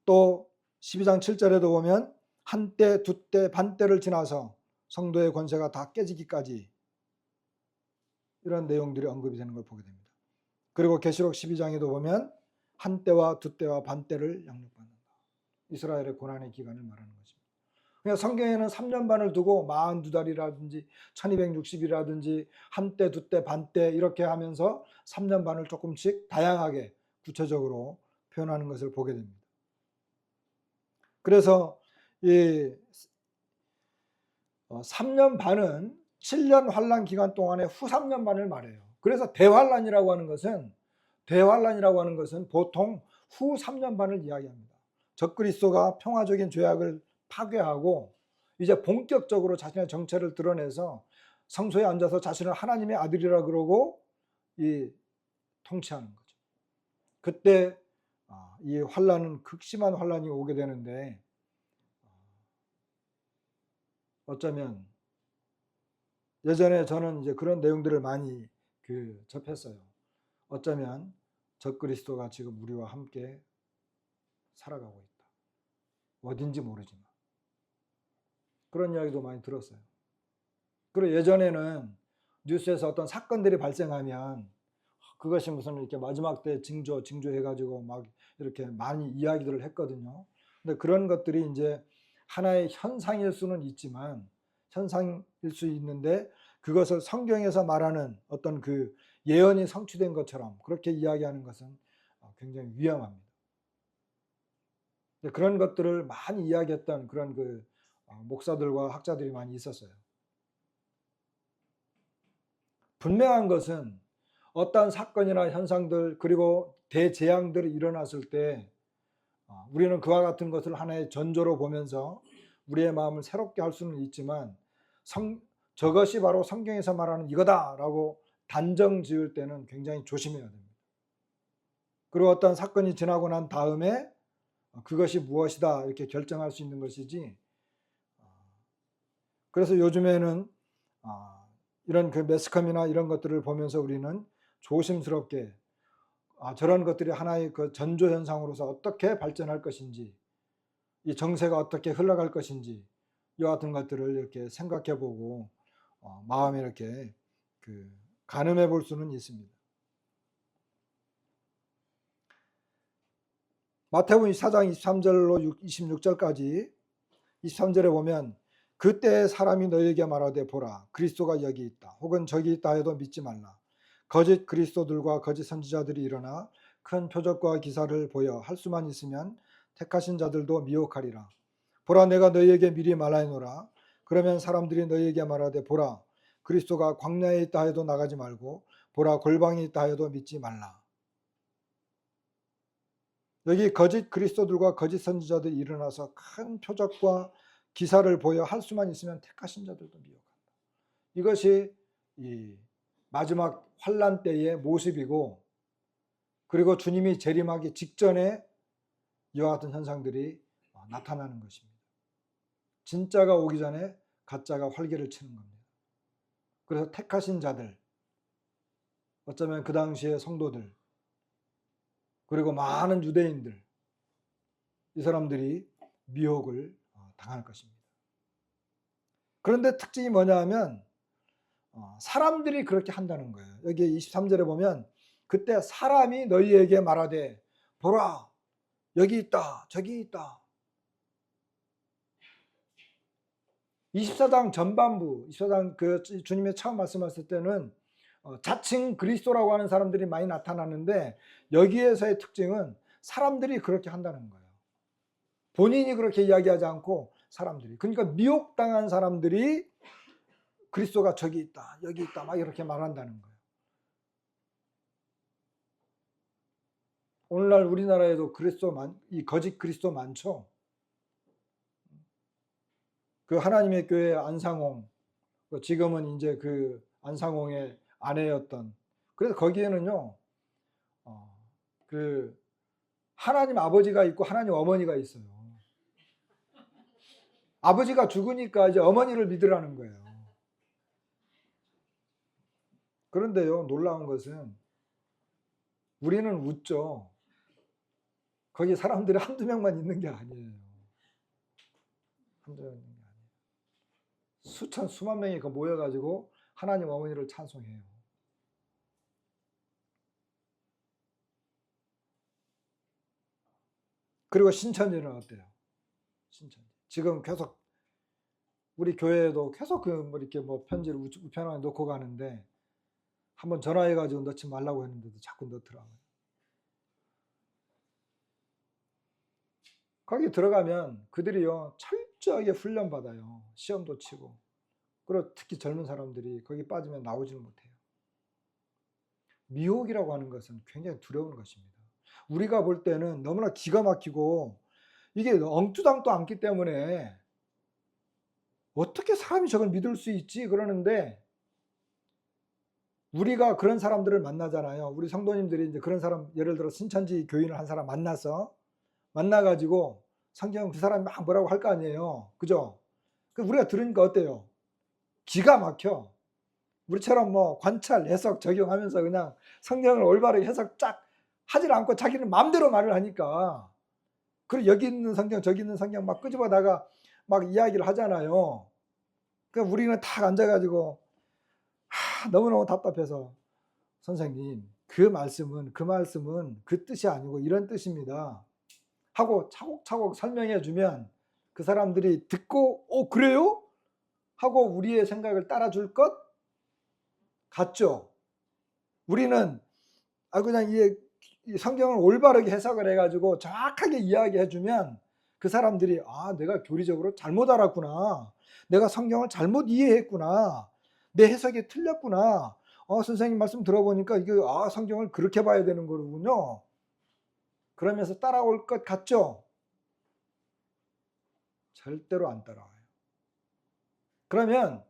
또 12장 7절에도 보면 한 때, 두 때, 반 때를 지나서 성도의 권세가 다 깨지기까지 이런 내용들이 언급이 되는 걸 보게 됩니다. 그리고 계시록 12장에도 보면 한 때와 두 때와 반 때를 양육받는다. 이스라엘의 고난의 기간을 말하는 것입니다. 그러니까 성경에는 3년 반을 두고 42달이라든지 1260이라든지 한 때, 두 때, 반 때 이렇게 하면서 3년 반을 조금씩 다양하게 구체적으로 표현하는 것을 보게 됩니다. 그래서 이 3년 반은 7년 환란 기간 동안의 후 3년 반을 말해요. 그래서 대환란이라고 하는 것은 보통 후 3년 반을 이야기합니다. 적그리스도가 평화적인 죄악을 파괴하고 이제 본격적으로 자신의 정체를 드러내서 성소에 앉아서 자신을 하나님의 아들이라 그러고 이 통치하는 거죠. 그때 이 환란은 극심한 환란이 오게 되는데 어쩌면 예전에 저는 이제 그런 내용들을 많이 접했어요. 어쩌면 적그리스도가 지금 우리와 함께 살아가고 있다. 어딘지 모르지만 그런 이야기도 많이 들었어요. 그리고 예전에는 뉴스에서 어떤 사건들이 발생하면 그것이 무슨 이렇게 마지막 때 징조해가지고 막 이렇게 많이 이야기들을 했거든요. 근데 그런 것들이 이제 하나의 현상일 수는 있지만 현상일 수 있는데 그것을 성경에서 말하는 어떤 그 예언이 성취된 것처럼 그렇게 이야기하는 것은 굉장히 위험합니다. 그런 것들을 많이 이야기했던 그런 목사들과 학자들이 많이 있었어요. 분명한 것은 어떤 사건이나 현상들 그리고 대재앙들이 일어났을 때 우리는 그와 같은 것을 하나의 전조로 보면서 우리의 마음을 새롭게 할 수는 있지만 저것이 바로 성경에서 말하는 이거다라고 단정 지을 때는 굉장히 조심해야 됩니다. 그리고 어떤 사건이 지나고 난 다음에 그것이 무엇이다 이렇게 결정할 수 있는 것이지. 그래서 요즘에는 이런 매스컴이나 이런 것들을 보면서 우리는 조심스럽게 저런 것들이 하나의 전조 현상으로서 어떻게 발전할 것인지, 이 정세가 어떻게 흘러갈 것인지 이와 같은 것들을 이렇게 생각해보고 마음에 이렇게 가늠해 볼 수는 있습니다. 마태복음 24장 23절로 26절까지 23절에 보면 그때 사람이 너희에게 말하되 보라 그리스도가 여기 있다 혹은 저기 있다 해도 믿지 말라. 거짓 그리스도들과 거짓 선지자들이 일어나 큰 표적과 기사를 보여 할 수만 있으면 택하신 자들도 미혹하리라. 보라 내가 너희에게 미리 말하노라. 그러면 사람들이 너희에게 말하되 보라 그리스도가 광야에 있다 해도 나가지 말고 보라 골방에 있다 해도 믿지 말라. 여기 거짓 그리스도들과 거짓 선지자들이 일어나서 큰 표적과 기사를 보여 할 수만 있으면 택하신 자들도 미혹한다. 이것이 이 마지막 환란 때의 모습이고, 그리고 주님이 재림하기 직전에 이와 같은 현상들이 나타나는 것입니다. 진짜가 오기 전에 가짜가 활개를 치는 겁니다. 그래서 택하신 자들, 어쩌면 그 당시의 성도들, 그리고 많은 유대인들, 이 사람들이 미혹을 당할 것입니다. 그런데 특징이 뭐냐 하면 사람들이 그렇게 한다는 거예요. 여기 23절에 보면 그때 사람이 너희에게 말하되 보라 여기 있다 저기 있다. 24장 전반부, 24장 그 주님의 처음 말씀하실 때는 자칭 그리스도라고 하는 사람들이 많이 나타나는데, 여기에서의 특징은 사람들이 그렇게 한다는 거예요. 본인이 그렇게 이야기하지 않고 사람들이. 그러니까 미혹당한 사람들이 그리스도가 저기 있다 여기 있다 막 이렇게 말한다는 거예요. 오늘날 우리나라에도 이 거짓 그리스도 많죠. 그 하나님의 교회 안상홍, 지금은 이제 그 안상홍의 아내였던, 그래서 거기에는요 그 하나님 아버지가 있고 하나님 어머니가 있어요. 아버지가 죽으니까 이제 어머니를 믿으라는 거예요. 그런데요, 놀라운 것은 우리는 웃죠. 거기 사람들이 한두 명만 있는 게 아니에요. 한두 명 있는 게 아니에요. 수천 수만 명이 모여가지고 하나님 어머니를 찬송해요. 그리고 신천지는 어때요? 신천지 지금 계속 우리 교회에도 계속 이렇게 편지를 우편함에 놓고 가는데, 한번 전화해가지고 넣지 말라고 했는데도 자꾸 넣더라고요. 거기 들어가면 그들이요 철저하게 훈련받아요. 시험도 치고. 그리고 특히 젊은 사람들이 거기 빠지면 나오지를 못해요. 미혹이라고 하는 것은 굉장히 두려운 것입니다. 우리가 볼 때는 너무나 기가 막히고 이게 엉뚱하지도 않기 때문에 어떻게 사람이 저걸 믿을 수 있지 그러는데, 우리가 그런 사람들을 만나잖아요. 우리 성도님들이 이제 그런 사람, 예를 들어 신천지 교인을 한 사람 만나가지고 성경 그 사람이 막 뭐라고 할 거 아니에요. 그죠? 우리가 들으니까 어때요? 기가 막혀. 우리처럼 관찰, 해석, 적용하면서 그냥 성경을 올바르게 해석 쫙 하질 않고 자기는 마음대로 말을 하니까, 그리고 여기 있는 성경 저기 있는 성경 막 끄집어다가 막 이야기를 하잖아요. 그러니까 우리는 탁 앉아가지고 너무너무 답답해서, 선생님 그 말씀은 그 뜻이 아니고 이런 뜻입니다 하고 차곡차곡 설명해 주면 그 사람들이 듣고 그래요? 하고 우리의 생각을 따라줄 것 같죠. 우리는 그냥 이 성경을 올바르게 해석을 해가지고 정확하게 이야기해 주면 그 사람들이 내가 교리적으로 잘못 알았구나, 내가 성경을 잘못 이해했구나, 내 해석이 틀렸구나, 선생님 말씀 들어보니까 이게 성경을 그렇게 봐야 되는 거군요, 그러면서 따라올 것 같죠? 절대로 안 따라와요. 그러면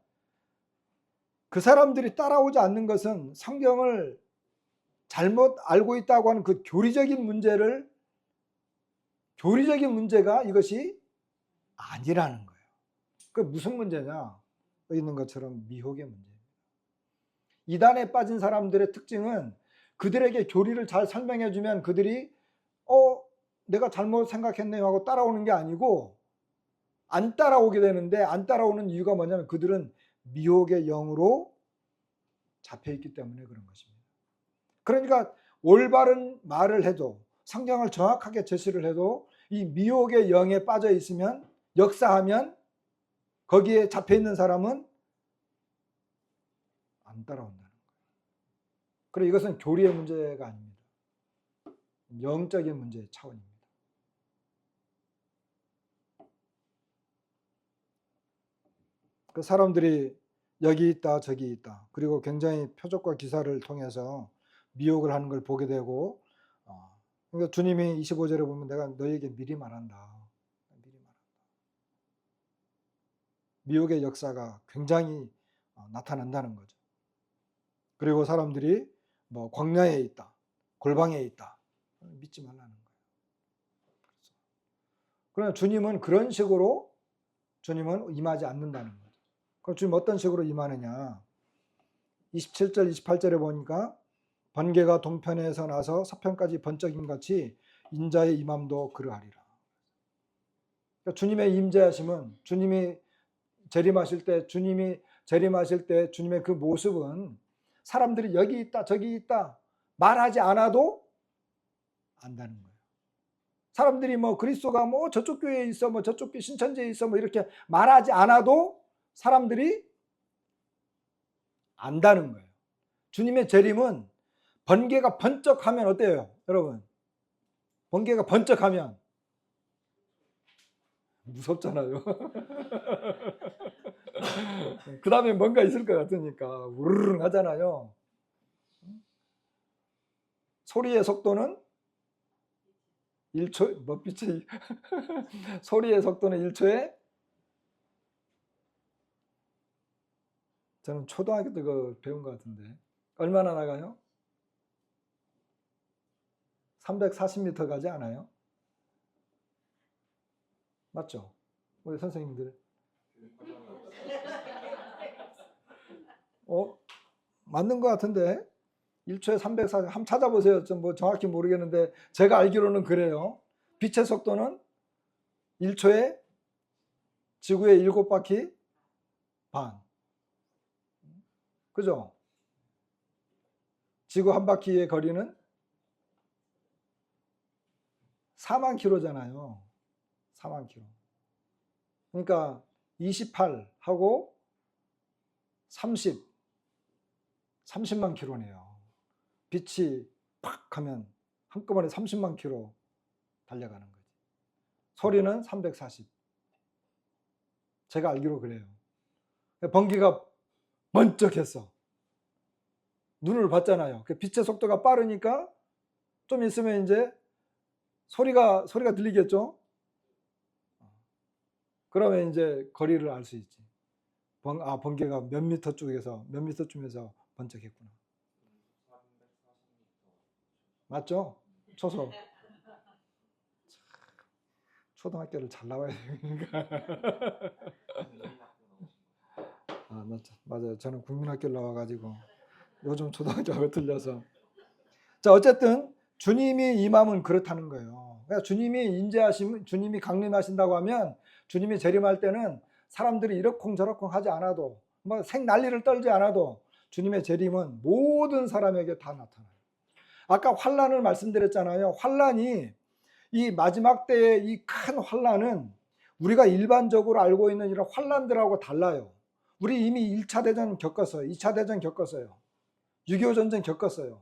그 사람들이 따라오지 않는 것은 성경을 잘못 알고 있다고 하는 그 교리적인 문제가 이것이 아니라는 거예요. 그 무슨 문제냐? 여기 있는 것처럼 미혹의 문제입니다. 이단에 빠진 사람들의 특징은 그들에게 교리를 잘 설명해 주면 그들이 내가 잘못 생각했네요 하고 따라오는 게 아니고 안 따라오게 되는데, 안 따라오는 이유가 뭐냐면 그들은 미혹의 영으로 잡혀있기 때문에 그런 것입니다. 그러니까 올바른 말을 해도, 성경을 정확하게 제시를 해도 이 미혹의 영에 빠져 있으면, 역사하면 거기에 잡혀있는 사람은 안 따라온다는 거예요. 그리고 이것은 교리의 문제가 아닙니다. 영적인 문제의 차원입니다. 그 사람들이 여기 있다 저기 있다, 그리고 굉장히 표적과 기사를 통해서 미혹을 하는 걸 보게 되고 그러니까 주님이 25절에 보면 내가 너에게 미리 말한다. 미리 말한다. 미혹의 역사가 굉장히 나타난다는 거죠. 그리고 사람들이 뭐 광야에 있다, 골방에 있다, 믿지 말라는 거예요. 그러나 주님은 그런 식으로 주님은 임하지 않는다는 거죠. 그럼 주님 어떤 식으로 임하느냐? 27절, 28절에 보니까 번개가 동편에서 나서 서편까지 번쩍임 같이 인자의 임함도 그러하리라. 그러니까 주님의 임재하심은 주님이 재림하실 때 주님의 그 모습은 사람들이 여기 있다 저기 있다 말하지 않아도 안다는 거예요. 사람들이 뭐 그리스도가 뭐 저쪽 교회에 있어 뭐 저쪽 교회 신천지에 있어 뭐 이렇게 말하지 않아도 사람들이 안다는 거예요. 주님의 재림은 번개가 번쩍하면 어때요, 여러분? 번개가 번쩍하면 무섭잖아요. 그 다음에 뭔가 있을 것 같으니까 우르르 하잖아요. 소리의 속도는 1초, 뭐 빛이 소리의 속도는 1초에 저는 초등학교 때 그 배운 것 같은데 얼마나 나가요? 340m 가지 않아요? 맞죠? 우리 선생님들. 맞는 것 같은데 1초에 340, 한번 찾아보세요. 좀 뭐 정확히 모르겠는데 제가 알기로는 그래요. 빛의 속도는 1초에 지구의 7바퀴 반. 그죠? 지구 한 바퀴의 거리는 4만 킬로잖아요. 4만 킬로. 그러니까 28하고 30만 킬로네요. 빛이 팍 하면 한꺼번에 30만 킬로 달려가는 거지. 소리는 340. 제가 알기로 그래요. 번개가 번쩍했어. 눈을 봤잖아요. 빛의 속도가 빠르니까 좀 있으면 이제 소리가 들리겠죠? 그러면 이제 거리를 알 수 있지. 번개가 몇 미터 쪽에서 몇 미터 쯤에서 번쩍했구나. 맞죠? 초소. 초등학교를 잘 나와야 되니까. 맞아요. 저는 국민학교를 나와가지고 요즘 초등학교하고 틀려서. 자, 어쨌든 주님이 임함은 그렇다는 거예요. 그러니까 주님이 인재하시면, 주님이 강림하신다고 하면 주님이 재림할 때는 사람들이 이러쿵저러쿵 하지 않아도 뭐 생난리를 떨지 않아도 주님의 재림은 모든 사람에게 다 나타나요. 아까 환란을 말씀드렸잖아요. 환란이 이 마지막 때의 이 큰 환란은 우리가 일반적으로 알고 있는 이런 환란들하고 달라요. 우리 이미 1차 대전 겪었어요. 2차 대전 겪었어요. 6.25 전쟁 겪었어요.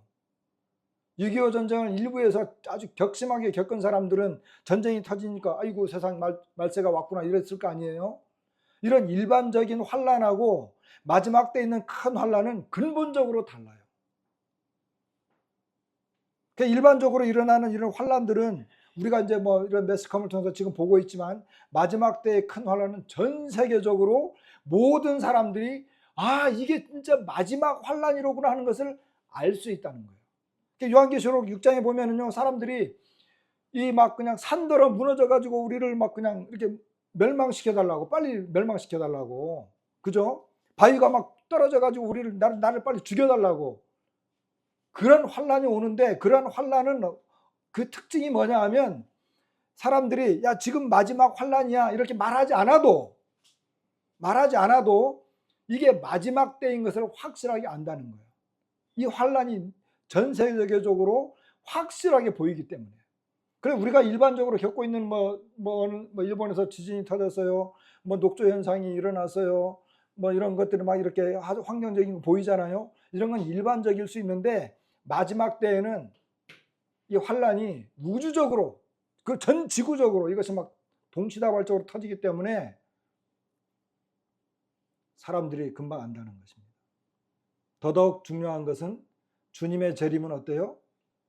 6.25 전쟁을 일부에서 아주 격심하게 겪은 사람들은 전쟁이 터지니까 아이고 세상 말세가 왔구나 이랬을 거 아니에요. 이런 일반적인 환란하고 마지막 때 있는 큰 환란은 근본적으로 달라요. 일반적으로 일어나는 이런 환란들은 우리가 이제 뭐 이런 매스컴을 통해서 지금 보고 있지만 마지막 때의 큰 환란은 전 세계적으로 모든 사람들이 이게 진짜 마지막 환란이로구나 하는 것을 알 수 있다는 거예요. 요한계시록 6장에 보면은요, 사람들이 이 막 그냥 산더러 무너져 가지고 우리를 막 그냥 이렇게 멸망시켜 달라고, 빨리 멸망시켜 달라고, 그죠? 바위가 막 떨어져 가지고 우리를 나를 빨리 죽여 달라고, 그런 환란이 오는데, 그런 환란은 그 특징이 뭐냐 하면 사람들이 야 지금 마지막 환란이야 이렇게 말하지 않아도 이게 마지막 때인 것을 확실하게 안다는 거예요. 이 환란이 전 세계적으로 확실하게 보이기 때문에. 그래 우리가 일반적으로 겪고 있는 뭐 일본에서 지진이 터졌어요, 뭐 녹조 현상이 일어났어요, 뭐 이런 것들이 막 이렇게 아주 환경적인 거 보이잖아요. 이런 건 일반적일 수 있는데 마지막 때에는 이 환란이 우주적으로 그 전 지구적으로 이것이 막 동시다발적으로 터지기 때문에 사람들이 금방 안다는 것입니다. 더더욱 중요한 것은 주님의 재림은 어때요?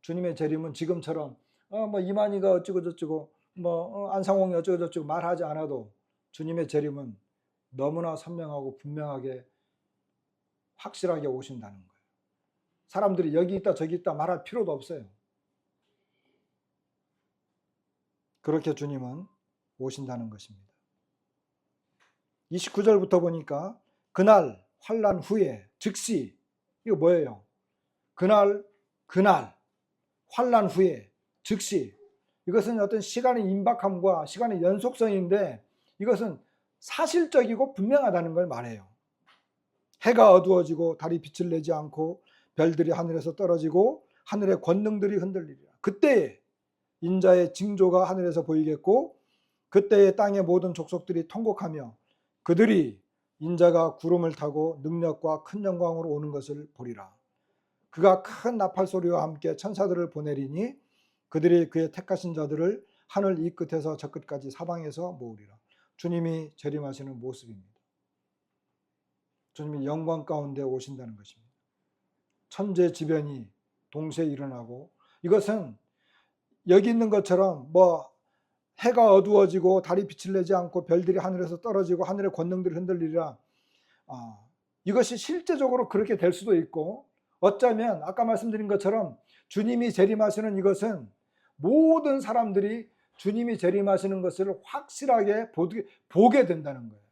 주님의 재림은 지금처럼 뭐 이만희가 어쩌고 저쩌고 뭐 안상홍이 어쩌고 저쩌고 말하지 않아도 주님의 재림은 너무나 선명하고 분명하게 확실하게 오신다는 거예요. 사람들이 여기 있다 저기 있다 말할 필요도 없어요. 그렇게 주님은 오신다는 것입니다. 29절부터 보니까 그날 환난 후에 즉시, 이거 뭐예요? 그날 환난 후에 즉시, 이것은 어떤 시간의 임박함과 시간의 연속성인데 이것은 사실적이고 분명하다는 걸 말해요. 해가 어두워지고 달이 빛을 내지 않고 별들이 하늘에서 떨어지고 하늘의 권능들이 흔들리리라. 그때에 인자의 징조가 하늘에서 보이겠고 그때에 땅의 모든 족속들이 통곡하며 그들이 인자가 구름을 타고 능력과 큰 영광으로 오는 것을 보리라. 그가 큰 나팔 소리와 함께 천사들을 보내리니 그들이 그의 택하신 자들을 하늘 이 끝에서 저 끝까지 사방에서 모으리라. 주님이 재림하시는 모습입니다. 주님이 영광 가운데 오신다는 것입니다. 천재지변이 동시에 일어나고, 이것은 여기 있는 것처럼 뭐 해가 어두워지고 달이 빛을 내지 않고 별들이 하늘에서 떨어지고 하늘의 권능들이 흔들리리라, 이것이 실제적으로 그렇게 될 수도 있고, 어쩌면 아까 말씀드린 것처럼 주님이 재림하시는 이것은 모든 사람들이 주님이 재림하시는 것을 확실하게 보게 된다는 거예요.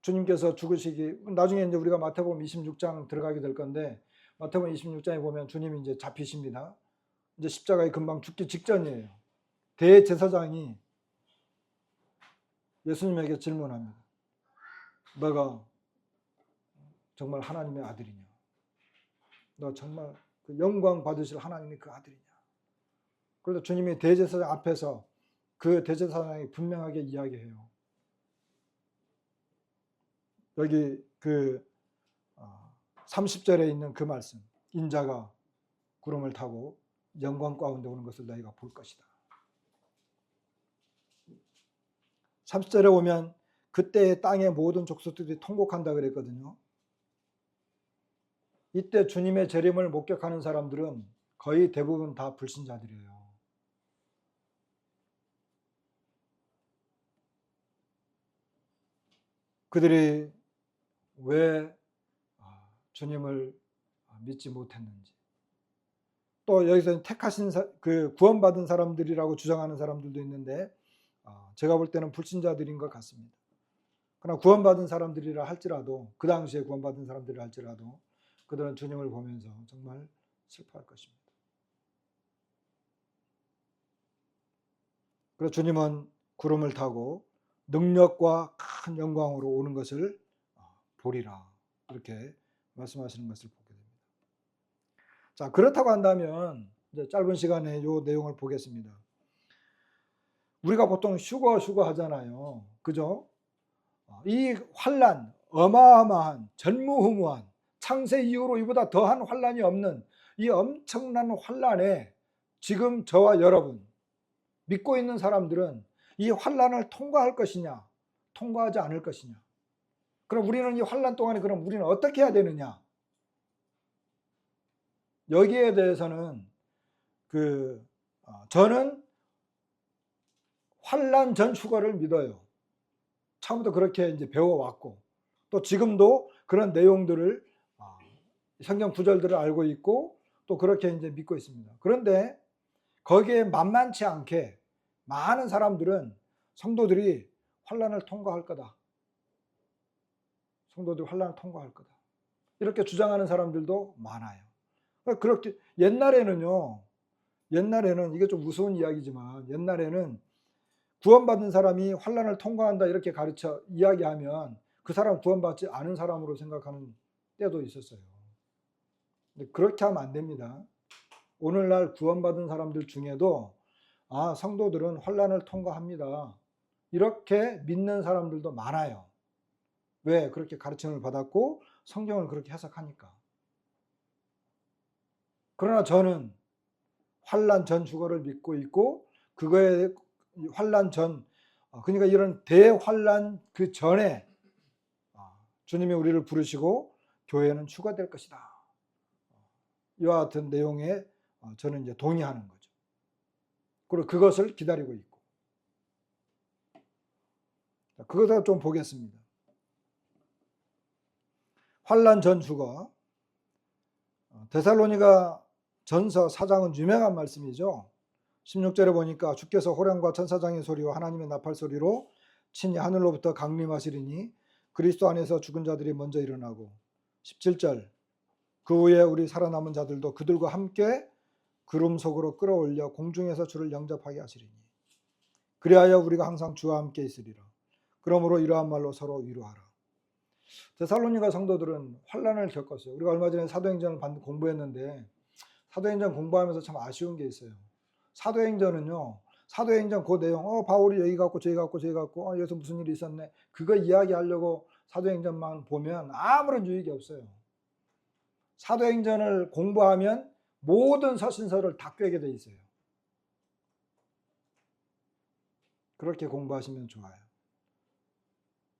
주님께서 죽으시기, 나중에 이제 우리가 마태복음 26장 들어가게 될 건데, 마태복음 26장에 보면 주님이 이제 잡히십니다. 이제 십자가에 금방 죽기 직전이에요. 대제사장이 예수님에게 질문합니다. 너가 정말 하나님의 아들이냐? 너 정말 그 영광 받으실 하나님의 그 아들이냐? 그래서 주님이 대제사장 앞에서 그 대제사장이 분명하게 이야기해요. 여기 그 30절에 있는 그 말씀, 인자가 구름을 타고 영광 가운데 오는 것을 너희가 볼 것이다. 30절에 오면 그때 땅의 모든 족속들이 통곡한다 그랬거든요. 이때 주님의 재림을 목격하는 사람들은 거의 대부분 다 불신자들이에요. 그들이 왜 주님을 믿지 못했는지, 또 여기서 택하신 그 구원받은 사람들이라고 주장하는 사람들도 있는데 제가 볼 때는 불신자들인 것 같습니다. 그러나 구원받은 사람들이라 할지라도, 그 당시에 구원받은 사람들이라 할지라도 그들은 주님을 보면서 정말 슬퍼할 것입니다. 그래서 주님은 구름을 타고 능력과 큰 영광으로 오는 것을 보리라, 이렇게 말씀하시는 것을 보게 됩니다. 자, 그렇다고 한다면 이제 짧은 시간에 이 내용을 보겠습니다. 우리가 보통 휴거 하잖아요. 그죠? 이 환난, 어마어마한 전무후무한, 창세 이후로 이보다 더한 환난이 없는 이 엄청난 환난에 지금 저와 여러분 믿고 있는 사람들은 이 환난을 통과할 것이냐, 통과하지 않을 것이냐. 그럼 우리는 이 환난 동안에 그럼 우리는 어떻게 해야 되느냐? 여기에 대해서는 저는 환난 전 휴거를 믿어요. 처음부터 그렇게 이제 배워왔고, 또 지금도 그런 내용들을, 성경 구절들을 알고 있고, 또 그렇게 이제 믿고 있습니다. 그런데 거기에 만만치 않게 많은 사람들은 성도들이 환난을 통과할 거다. 성도들이 환난을 통과할 거다. 이렇게 주장하는 사람들도 많아요. 그렇게 옛날에는 이게 좀 우스운 이야기지만, 옛날에는 구원받은 사람이 환난을 통과한다 이렇게 가르쳐 이야기하면 그 사람 구원받지 않은 사람으로 생각하는 때도 있었어요. 근데 그렇게 하면 안 됩니다. 오늘날 구원받은 사람들 중에도 성도들은 환난을 통과합니다, 이렇게 믿는 사람들도 많아요. 왜? 그렇게 가르침을 받았고 성경을 그렇게 해석하니까. 그러나 저는 환난 전 휴거를 믿고 있고, 그거에 환난 전, 그러니까 이런 대환난 그 전에 주님이 우리를 부르시고 교회는 휴거될 것이다, 이와 같은 내용에 저는 이제 동의하는 거죠. 그리고 그것을 기다리고 있고. 그것을 좀 보겠습니다. 환난 전 주거. 데살로니가 전서 4장은 유명한 말씀이죠. 16절에 보니까 주께서 호령과 천사장의 소리와 하나님의 나팔 소리로 친히 하늘로부터 강림하시리니 그리스도 안에서 죽은 자들이 먼저 일어나고, 17절 그 후에 우리 살아남은 자들도 그들과 함께 구름 속으로 끌어올려 공중에서 주를 영접하게 하시리니 그리하여 우리가 항상 주와 함께 있으리라. 그러므로 이러한 말로 서로 위로하라. 데살로니가 성도들은 환난을 겪었어요. 우리가 얼마 전에 사도행전을 공부했는데 사도행전 공부하면서 참 아쉬운 게 있어요. 사도행전은요, 사도행전 그 내용, 바울이 여기 갔고 저기 갔고 저기 갔고, 여기서 무슨 일이 있었네, 그거 이야기하려고 사도행전만 보면 아무런 유익이 없어요. 사도행전을 공부하면 모든 서신서를 다 꿰게 돼 있어요. 그렇게 공부하시면 좋아요.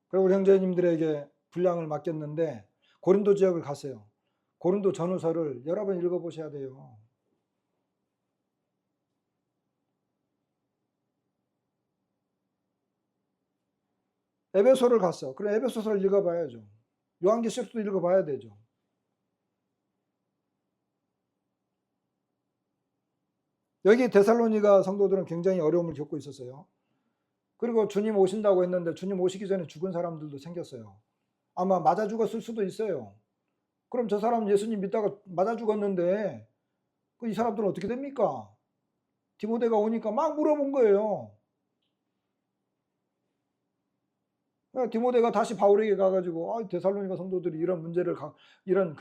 그리고 우리 형제님들에게 분량을 맡겼는데 고린도 지역을 갔어요. 고린도 전후서를 여러 번 읽어보셔야 돼요. 에베소를 갔어. 그럼 에베소서를 읽어봐야죠. 요한계시록도 읽어봐야 되죠. 여기 데살로니가 성도들은 굉장히 어려움을 겪고 있었어요. 그리고 주님 오신다고 했는데 주님 오시기 전에 죽은 사람들도 생겼어요. 아마 맞아 죽었을 수도 있어요. 그럼 저 사람 예수님 믿다가 맞아 죽었는데 이 사람들은 어떻게 됩니까? 디모데가 오니까 막 물어본 거예요. 디모데가 다시 바울에게 가가지고 데살로니가 성도들이 이런 문제를 이런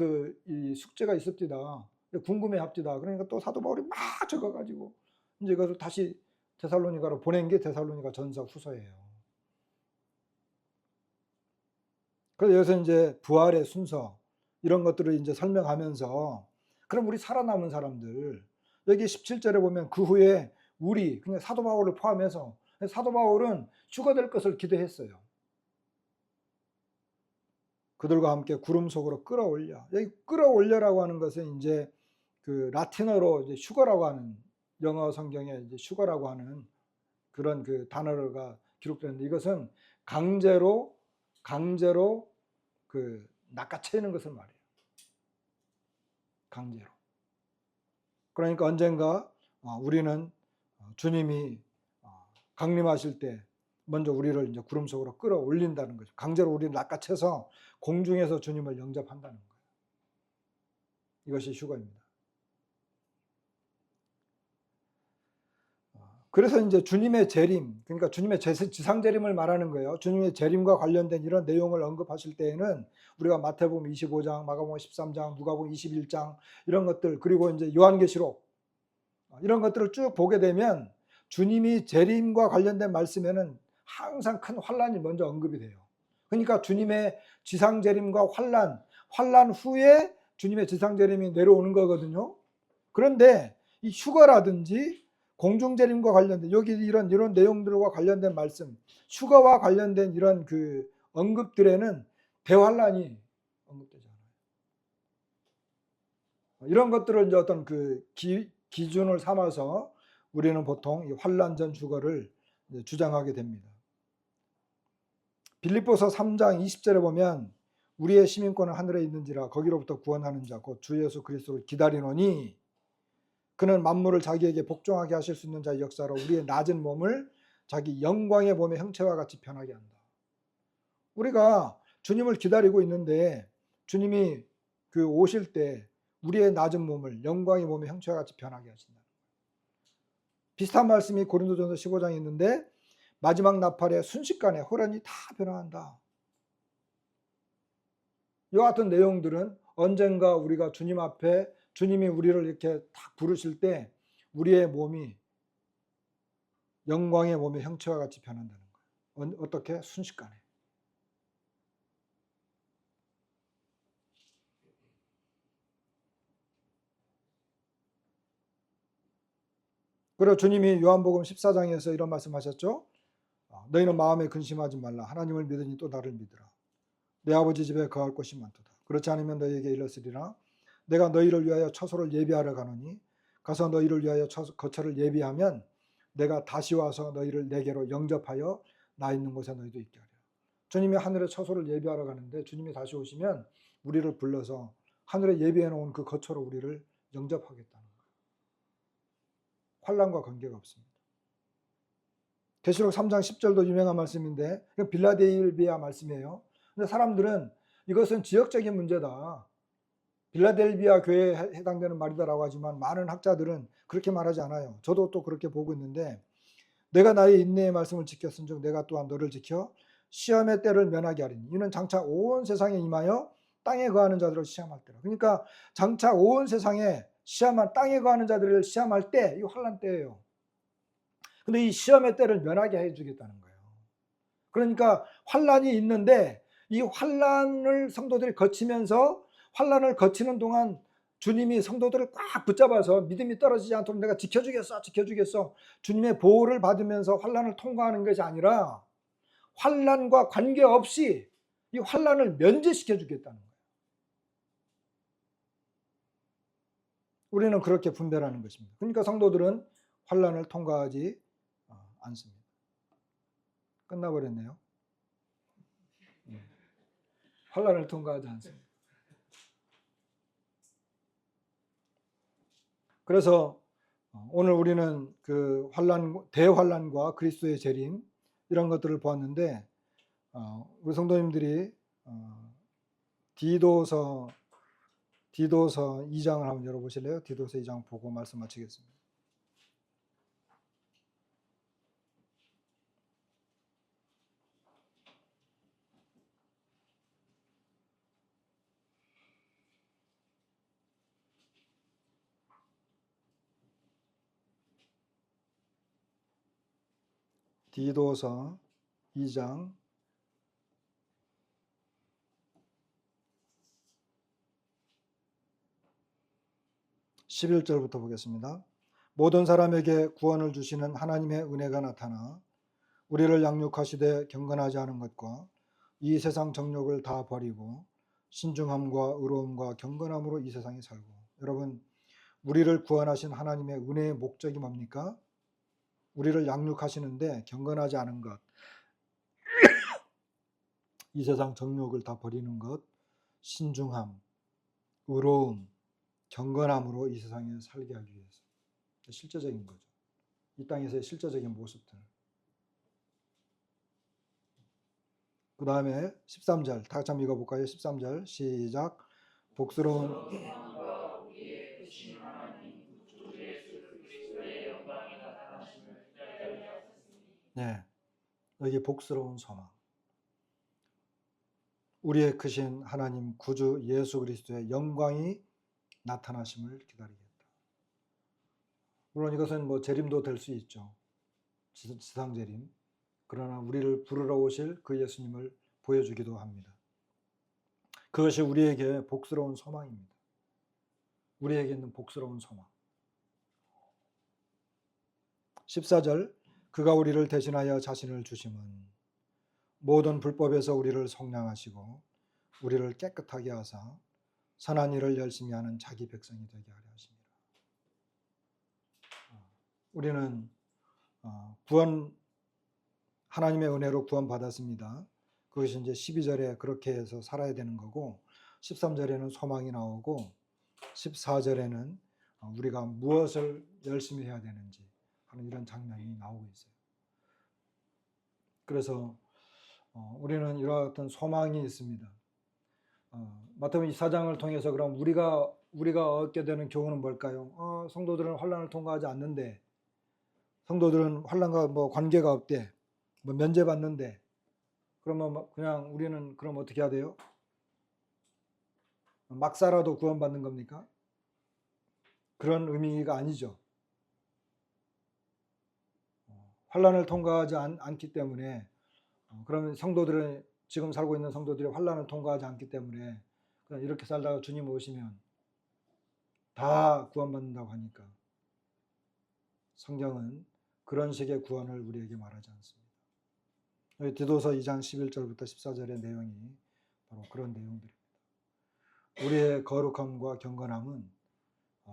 이 숙제가 있었디다, 궁금해합디다. 그러니까 또 사도 바울이 막 적어가지고 이제 그것을 다시 데살로니가로 보낸 게 데살로니가 전서 후서예요. 그래서 여기서 이제 부활의 순서 이런 것들을 이제 설명하면서, 그럼 우리 살아남은 사람들, 여기 17절에 보면 그 후에 우리, 그냥 사도 바울을 포함해서, 사도 바울은 죽어될 것을 기대했어요. 그들과 함께 구름 속으로 끌어올려. 여기 끌어올려라고 하는 것은 이제 그 라틴어로 이제 슈거라고 하는, 영어 성경에 이제 슈거라고 하는 그런 그 단어가 기록되는데, 이것은 강제로 그 낚아채는 것을 말해요. 강제로. 그러니까 언젠가 우리는 주님이 강림하실 때 먼저 우리를 이제 구름 속으로 끌어올린다는 거죠. 강제로 우리를 낚아채서 공중에서 주님을 영접한다는 거예요. 이것이 휴거입니다. 그래서 이제 주님의 재림, 그러니까 주님의 지상 재림을 말하는 거예요. 주님의 재림과 관련된 이런 내용을 언급하실 때에는 우리가 마태복음 25장, 마가복음 13장, 누가복음 21장 이런 것들, 그리고 이제 요한계시록 이런 것들을 쭉 보게 되면 주님이 재림과 관련된 말씀에는 항상 큰 환란이 먼저 언급이 돼요. 그러니까 주님의 지상 재림과 환란 후에 주님의 지상 재림이 내려오는 거거든요. 그런데 이 휴거라든지 공중 재림과 관련된 여기 이런 내용들과 관련된 말씀, 휴거와 관련된 이런 그 언급들에는 대환란이 언급되지 않아요. 이런 것들을 이제 어떤 그 기준을 삼아서 우리는 보통 이 환란 전 휴거를 주장하게 됩니다. 빌립보서 3장 20절에 보면 우리의 시민권은 하늘에 있는지라 거기로부터 구원하는 자 곧 주 예수 그리스도를 기다리노니 그는 만물을 자기에게 복종하게 하실 수 있는 자의 역사로 우리의 낮은 몸을 자기 영광의 몸의 형체와 같이 변하게 한다. 우리가 주님을 기다리고 있는데 주님이 그 오실 때 우리의 낮은 몸을 영광의 몸의 형체와 같이 변하게 하신다. 비슷한 말씀이 고린도전서 15장에 있는데 마지막 나팔에 순식간에 호련이 다 변화한다. 이와 같은 내용들은 언젠가 우리가 주님 앞에 주님이 우리를 이렇게 딱 부르실 때 우리의 몸이 영광의 몸의 형체와 같이 변한다는 거예요. 어떻게? 순식간에. 그리고 주님이 요한복음 14장에서 이런 말씀하셨죠. 너희는 마음에 근심하지 말라. 하나님을 믿으니 또 나를 믿으라. 내 아버지 집에 거할 곳이 많도다. 그렇지 않으면 너희에게 일렀으리라. 내가 너희를 위하여 처소를 예비하러 가노니 가서 너희를 위하여 거처를 예비하면 내가 다시 와서 너희를 내게로 영접하여 나 있는 곳에 너희도 있게 하리라. 주님이 하늘에 처소를 예비하러 가는데 주님이 다시 오시면 우리를 불러서 하늘에 예비해 놓은 그 거처로 우리를 영접하겠다는 거예요. 환난과 관계가 없습니다. 계시록 3장 10절도 유명한 말씀인데 빌라델비아 말씀이에요. 근데 사람들은 이것은 지역적인 문제다, 빌라델비아 교회에 해당되는 말이다라고 하지만 많은 학자들은 그렇게 말하지 않아요. 저도 또 그렇게 보고 있는데, 내가 나의 인내의 말씀을 지켰은즉 내가 또한 너를 지켜 시험의 때를 면하게 하리니 이는 장차 온 세상에 임하여 땅에 거하는 자들을 시험할 때라. 그러니까 장차 온 세상에 시험한 땅에 거하는 자들을 시험할 때 이 환난 때예요. 근데 이 시험의 때를 면하게 해주겠다는 거예요. 그러니까 환난이 있는데 이 환난을 성도들이 거치면서 환난을 거치는 동안 주님이 성도들을 꽉 붙잡아서 믿음이 떨어지지 않도록 내가 지켜주겠어 지켜주겠어 주님의 보호를 받으면서 환난을 통과하는 것이 아니라 환난과 관계없이 이 환난을 면제시켜 주겠다는 거예요. 우리는 그렇게 분별하는 것입니다. 그러니까 성도들은 환난을 통과하지 않습니다. 끝나버렸네요. 환난을 통과하지 않습니다. 그래서 오늘 우리는 그 대환난과 그리스도의 재림 이런 것들을 보았는데, 우리 성도님들이 디도서 2장을 한번 열어보실래요? 디도서 2장 보고 말씀 마치겠습니다. 디도서 2장 11절부터 보겠습니다. 모든 사람에게 구원을 주시는 하나님의 은혜가 나타나 우리를 양육하시되 경건하지 않은 것과 이 세상 정욕을 다 버리고 신중함과 의로움과 경건함으로 이 세상에 살고. 여러분, 우리를 구원하신 하나님의 은혜의 목적이 뭡니까? 우리를 양육하시는데 경건하지 않은 것, 이 세상 정욕을 다 버리는 것, 신중함, 의로움, 경건함으로 이 세상에 살게 하기 위해서. 실제적인 거죠. 이 땅에서의 실제적인 모습들. 그 다음에 13절 다 같이 한번 읽어볼까요? 13절 시작. 복스러운 네, 여기 복스러운 소망. 우리의 크신 하나님 구주 예수 그리스도의 영광이 나타나심을 기다리겠다. 물론 이것은 뭐 재림도 될 수 있죠. 지상 재림. 그러나 우리를 부르러 오실 그 예수님을 보여주기도 합니다. 그것이 우리에게 복스러운 소망입니다. 우리에게 있는 복스러운 소망. 14절 그가 우리를 대신하여 자신을 주심은 모든 불법에서 우리를 속량하시고 우리를 깨끗하게 하사 선한 일을 열심히 하는 자기 백성이 되게 하려 하십니다. 우리는 하나님의 은혜로 구원받았습니다. 그것이 이제 12절에 그렇게 해서 살아야 되는 거고, 13절에는 소망이 나오고 14절에는 우리가 무엇을 열심히 해야 되는지 하는 이런 장면이 나오고 있어요. 그래서 우리는 이러한 어떤 소망이 있습니다. 마태복음 24장을 통해서 그럼 우리가 얻게 되는 교훈은 뭘까요? 성도들은 환난을 통과하지 않는데, 성도들은 환난과 뭐 관계가 없대, 뭐 면제받는데, 그러면 그냥 우리는 그럼 어떻게 해야 돼요? 막 살아도 구원받는 겁니까? 그런 의미가 아니죠. 환난을 통과하지 않기 때문에, 그러면 성도들은 지금 살고 있는 성도들이 환난을 통과하지 않기 때문에 그냥 이렇게 살다가 주님 오시면 다 구원받는다고 하니까, 성경은 그런 식의 구원을 우리에게 말하지 않습니다. 디도서 2장 11절부터 14절의 내용이 바로 그런 내용들입니다. 우리의 거룩함과 경건함은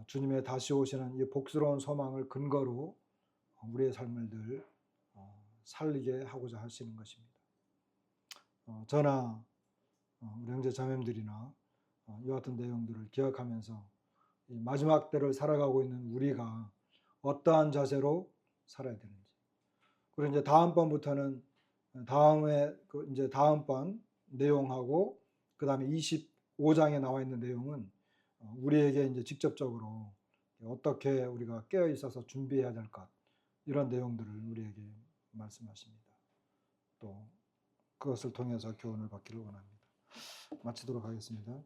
주님의 다시 오시는 이 복스러운 소망을 근거로 우리의 삶을 늘 살리게 하고자 하시는 것입니다. 저나 우리 형제 자매들이나 이와 같은 내용들을 기억하면서 이 마지막 때를 살아가고 있는 우리가 어떠한 자세로 살아야 되는지, 그리고 이제 다음번부터는 이제 다음번 내용하고 그 다음에 25장에 나와 있는 내용은 우리에게 이제 직접적으로 어떻게 우리가 깨어 있어서 준비해야 될 것, 이런 내용들을 우리에게 말씀하십니다. 또 그것을 통해서 교훈을 받기를 원합니다. 마치도록 하겠습니다.